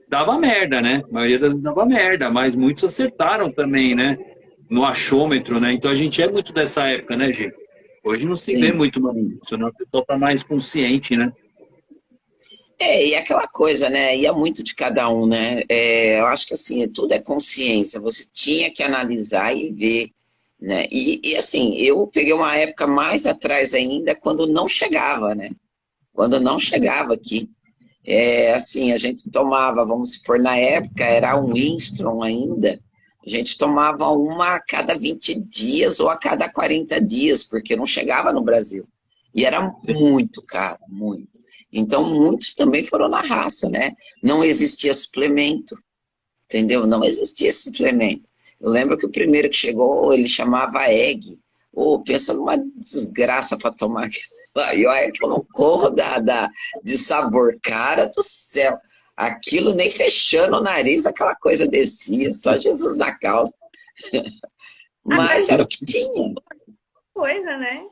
dava merda, né? A maioria das vezes dava merda, mas muitos acertaram também, né? No achômetro, né? Então a gente é muito dessa época, né, gente? Hoje não se vê Sim, muito mais sim. isso, né? O pessoal tá mais consciente, né? E aquela coisa, né? Ia muito de cada um, né? Eu acho que assim, tudo é consciência. Você tinha que analisar e ver, né? E assim, eu peguei uma época mais atrás ainda, quando não chegava, né? Quando não chegava aqui. Assim, a gente tomava, vamos supor, na época era um Winston ainda, a gente tomava uma a cada 20 dias ou a cada 40 dias, porque não chegava no Brasil. E era muito caro, muito. Então, muitos também foram na raça, né? Não existia suplemento, entendeu? Não existia suplemento. Eu lembro que o primeiro que chegou, ele chamava Egg. Pensa numa desgraça para tomar aquilo. E olha que eu não corro de sabor. Cara do céu. Aquilo nem fechando o nariz, aquela coisa descia. Só Jesus na calça. Ah, Mas mas era o que tinha. coisa, né?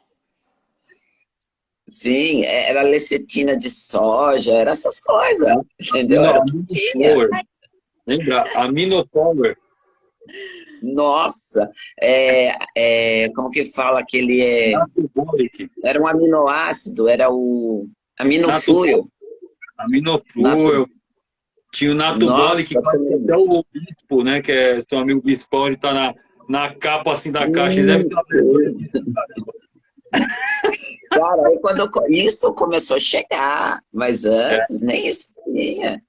Sim, era lecetina de soja, era essas coisas. Entendeu? Era o que tinha. Aminopower. Lembra? Aminopower. Nossa, como que fala que ele Natobolic. era um aminoácido, era o Nato, aminofluio. Nato, Aminofuel. Tinha o Natobolic, que nossa, parece até o Bispo, né? Que é seu amigo Bispo, ele tá na capa assim da caixa. Ele deve ter uma vergonha isso, assim. cara, aí isso começou a chegar, mas É, antes nem isso tinha.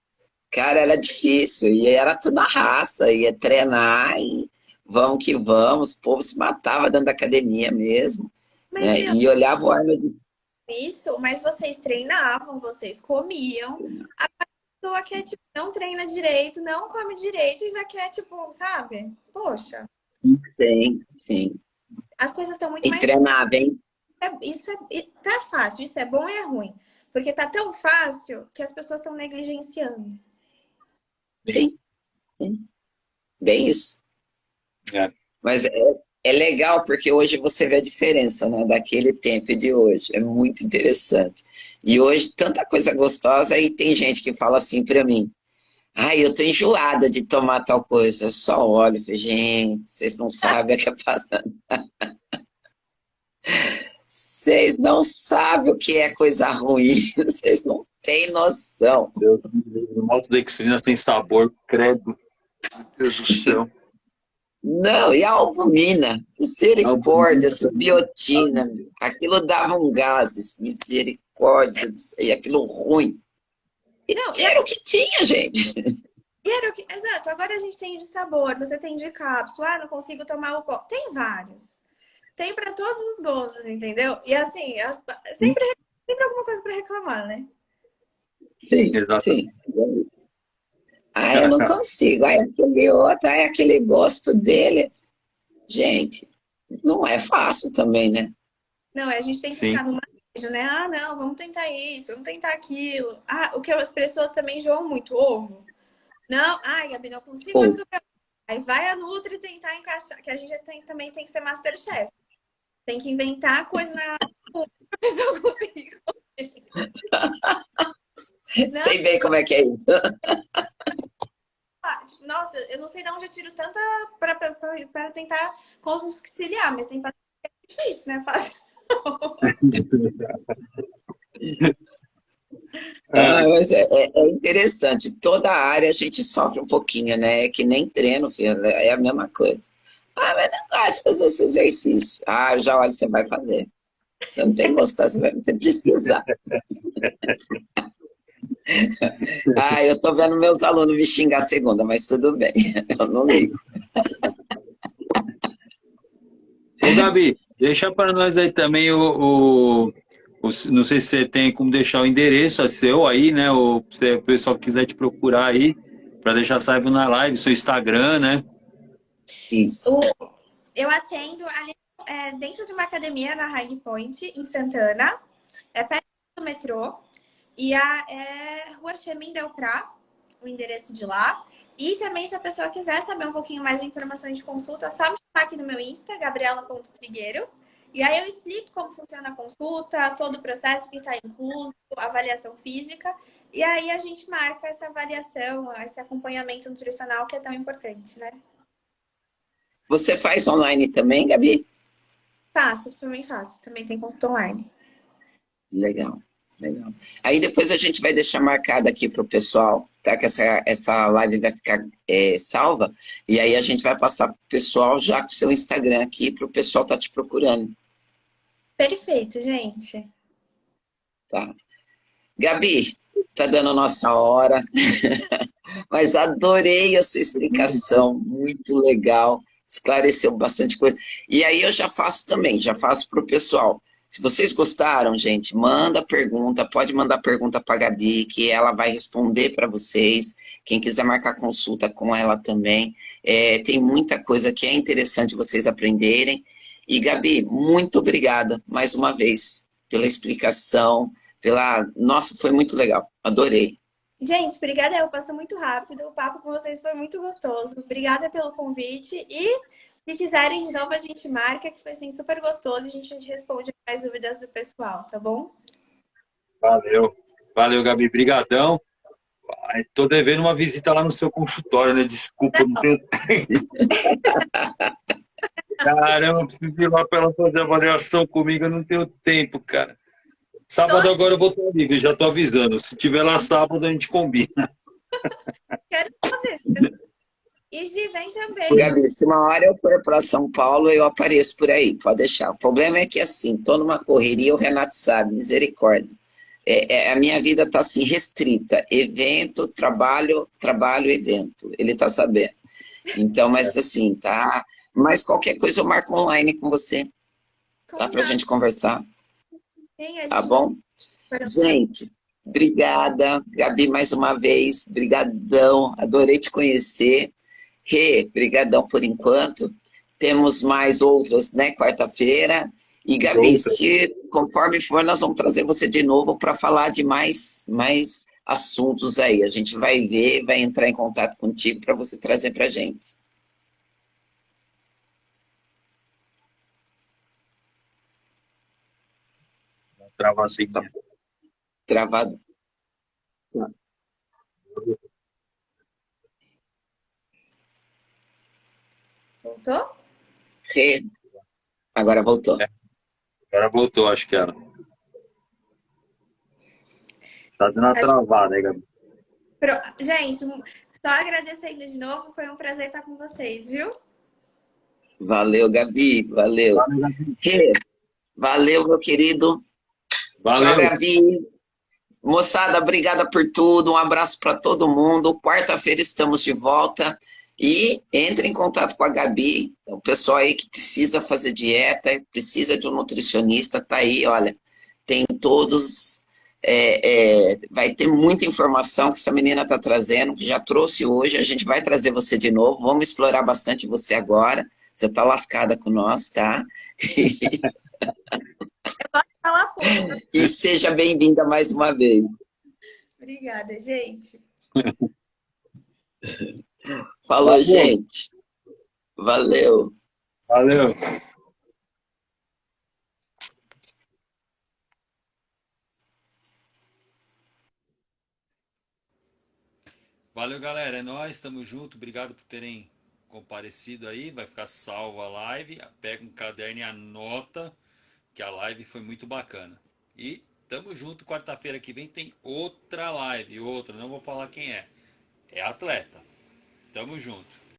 Cara, era difícil, e era tudo na raça, ia treinar e vamos que vamos, o povo se matava dentro da academia mesmo, Mas né? viu E olhava o Arnold. isso, mas vocês treinavam, vocês comiam. A pessoa que é, tipo, não treina direito, não come direito e já quer, tipo, sabe? Poxa, Sim, sim. as coisas estão muito E mais. treinava, hein? Tá fácil, isso é bom e é ruim. Porque tá tão fácil que as pessoas estão negligenciando. Sim, sim. Bem isso. é. Mas é legal porque hoje você vê a diferença, né, daquele tempo e de hoje. É muito interessante. E hoje, tanta coisa gostosa, e tem gente que fala assim para mim: ai, eu tô enjoada de tomar tal coisa. Eu só olho e falo, gente, vocês não sabem o que é passar. Vocês não sabem o que é coisa ruim. Vocês não têm noção. Deus, maltodextrina sem sabor, credo. Meu Deus do céu. Não, e a albumina, misericórdia, Albumina essa também. biotina, aquilo dava um gases, misericórdia, e aquilo ruim. E Não, era o que tinha, gente. e era o que. Exato, agora a gente tem de sabor, você tem de cápsula, não consigo tomar o pó. Tem vários. Tem para todos os gostos, entendeu? E assim, sempre alguma coisa para reclamar, né? Sim, sim. Exatamente. É isso. Ah, eu não consigo. Ah, aquele outro, ah, aquele gosto dele. Gente, não é fácil também, né? Não, a gente tem que Sim. ficar no manejo, né? Ah, não, vamos tentar isso, vamos tentar aquilo. Ah, o que as pessoas também enjoam muito, ovo. Não, ai, Gabi, não consigo mais Ou, comer. Aí vai a Nutri tentar encaixar, que a gente também tem que ser Masterchef. Tem que inventar coisa na pra pessoa conseguir comer. Não, sei bem como é que é isso. tipo, nossa, eu não sei de onde eu tiro tanta para tentar conciliar, mas tem paciente que é difícil, né? Fácil. Ah, mas é interessante. Toda área a gente sofre um pouquinho, né? É que nem treino, filho, é a mesma coisa. Ah, mas não gosto de fazer esse exercício. Ah, eu já olho, você vai fazer. Você não tem que gostar, você precisa. Ah, eu tô vendo meus alunos me xingar segunda, mas tudo bem. Eu não ligo. Ô, Gabi, deixa para nós aí também não sei se você tem como deixar o endereço seu aí, né? Ou se o pessoal quiser te procurar aí, para deixar salvo na live, seu Instagram, né? Isso. Eu atendo ali dentro de uma academia na High Point, em Santana. É perto do metrô. E é Rua Chemin Delprá, o endereço de lá. E também, se a pessoa quiser saber um pouquinho mais de informações de consulta, é só me chamar aqui no meu Insta, gabriela.trigueiro. E aí eu explico como funciona a consulta, todo o processo que está incluso, a avaliação física. E aí a gente marca essa avaliação, esse acompanhamento nutricional que é tão importante, né? Você faz online também, Gabi? Faço, também faço. Também tem consulta online. Legal, legal. Aí depois a gente vai deixar marcado aqui para o pessoal, tá? Que essa live vai ficar salva. E aí a gente vai passar para o pessoal já com o seu Instagram aqui, para o pessoal estar te procurando, Perfeito, gente. tá? Gabi, tá dando a nossa hora, mas adorei a sua explicação, muito legal, esclareceu bastante coisa. E aí eu já faço também, já faço para o pessoal. Se vocês gostaram, gente, manda pergunta, pode mandar pergunta para a Gabi, que ela vai responder para vocês. Quem quiser marcar consulta com ela também. Tem muita coisa que é interessante vocês aprenderem. E, Gabi, muito obrigada mais uma vez pela explicação, Nossa, foi muito legal, adorei. Gente, obrigada. Eu passo muito rápido. O papo com vocês foi muito gostoso. Obrigada pelo convite. E se quiserem de novo, a gente marca, que foi assim, super gostoso. A gente responde mais dúvidas do pessoal, tá bom? Valeu. Valeu, Gabi. Brigadão. Ai, tô devendo uma visita lá no seu consultório, né? Desculpa, não tenho tempo. Caramba, eu preciso ir lá para ela fazer avaliação comigo, eu não tenho tempo, cara. Sábado agora eu vou estar livre, já tô avisando. Se tiver lá sábado, a gente combina. Quero saber. E Gi, vem também. Gabi, se uma hora eu for para São Paulo, eu apareço por aí, pode deixar. O problema é que, assim, tô numa correria, o Renato sabe, misericórdia. A minha vida tá assim, restrita. Evento, trabalho, trabalho, evento. Ele tá sabendo. Então, mas assim, tá? Mas qualquer coisa eu marco online com você, tá? Pra gente conversar, Sim, a tá gente bom? Gente, obrigada. Gabi, mais uma vez, brigadão. Adorei te conhecer. Rê, brigadão por enquanto. Temos mais outras, né, quarta-feira. E, Gabi, se conforme for, nós vamos trazer você de novo para falar de mais assuntos aí. A gente vai ver, vai entrar em contato contigo para você trazer para a gente. Trava assim. Tá travado? Voltou? Rê, agora voltou. Agora voltou, acho que era. Tá dando uma travada aí, Gabi. Gente, só agradecendo de novo. Foi um prazer estar com vocês, viu? Valeu, Gabi, valeu. Valeu, Gabi. Rê, valeu, meu querido. Tchau, Valeu. Gabi. Moçada, obrigada por tudo. Um abraço para todo mundo. Quarta-feira estamos de volta. E entre em contato com a Gabi, o pessoal aí que precisa fazer dieta, precisa de um nutricionista, tá aí, olha, tem todos, vai ter muita informação que essa menina está trazendo, que já trouxe hoje, a gente vai trazer você de novo, vamos explorar bastante você agora, você tá lascada com nós, tá? Eu posso falar pouco. E seja bem-vinda mais uma vez. Obrigada, gente. Falou, gente. Valeu. Valeu. Valeu, galera. É nóis, tamo junto. Obrigado por terem comparecido aí. Vai ficar salva a live. Pega um caderno e anota que a live foi muito bacana. E tamo junto. Quarta-feira que vem tem outra live. Outra, não vou falar quem é. É atleta. Tamo junto.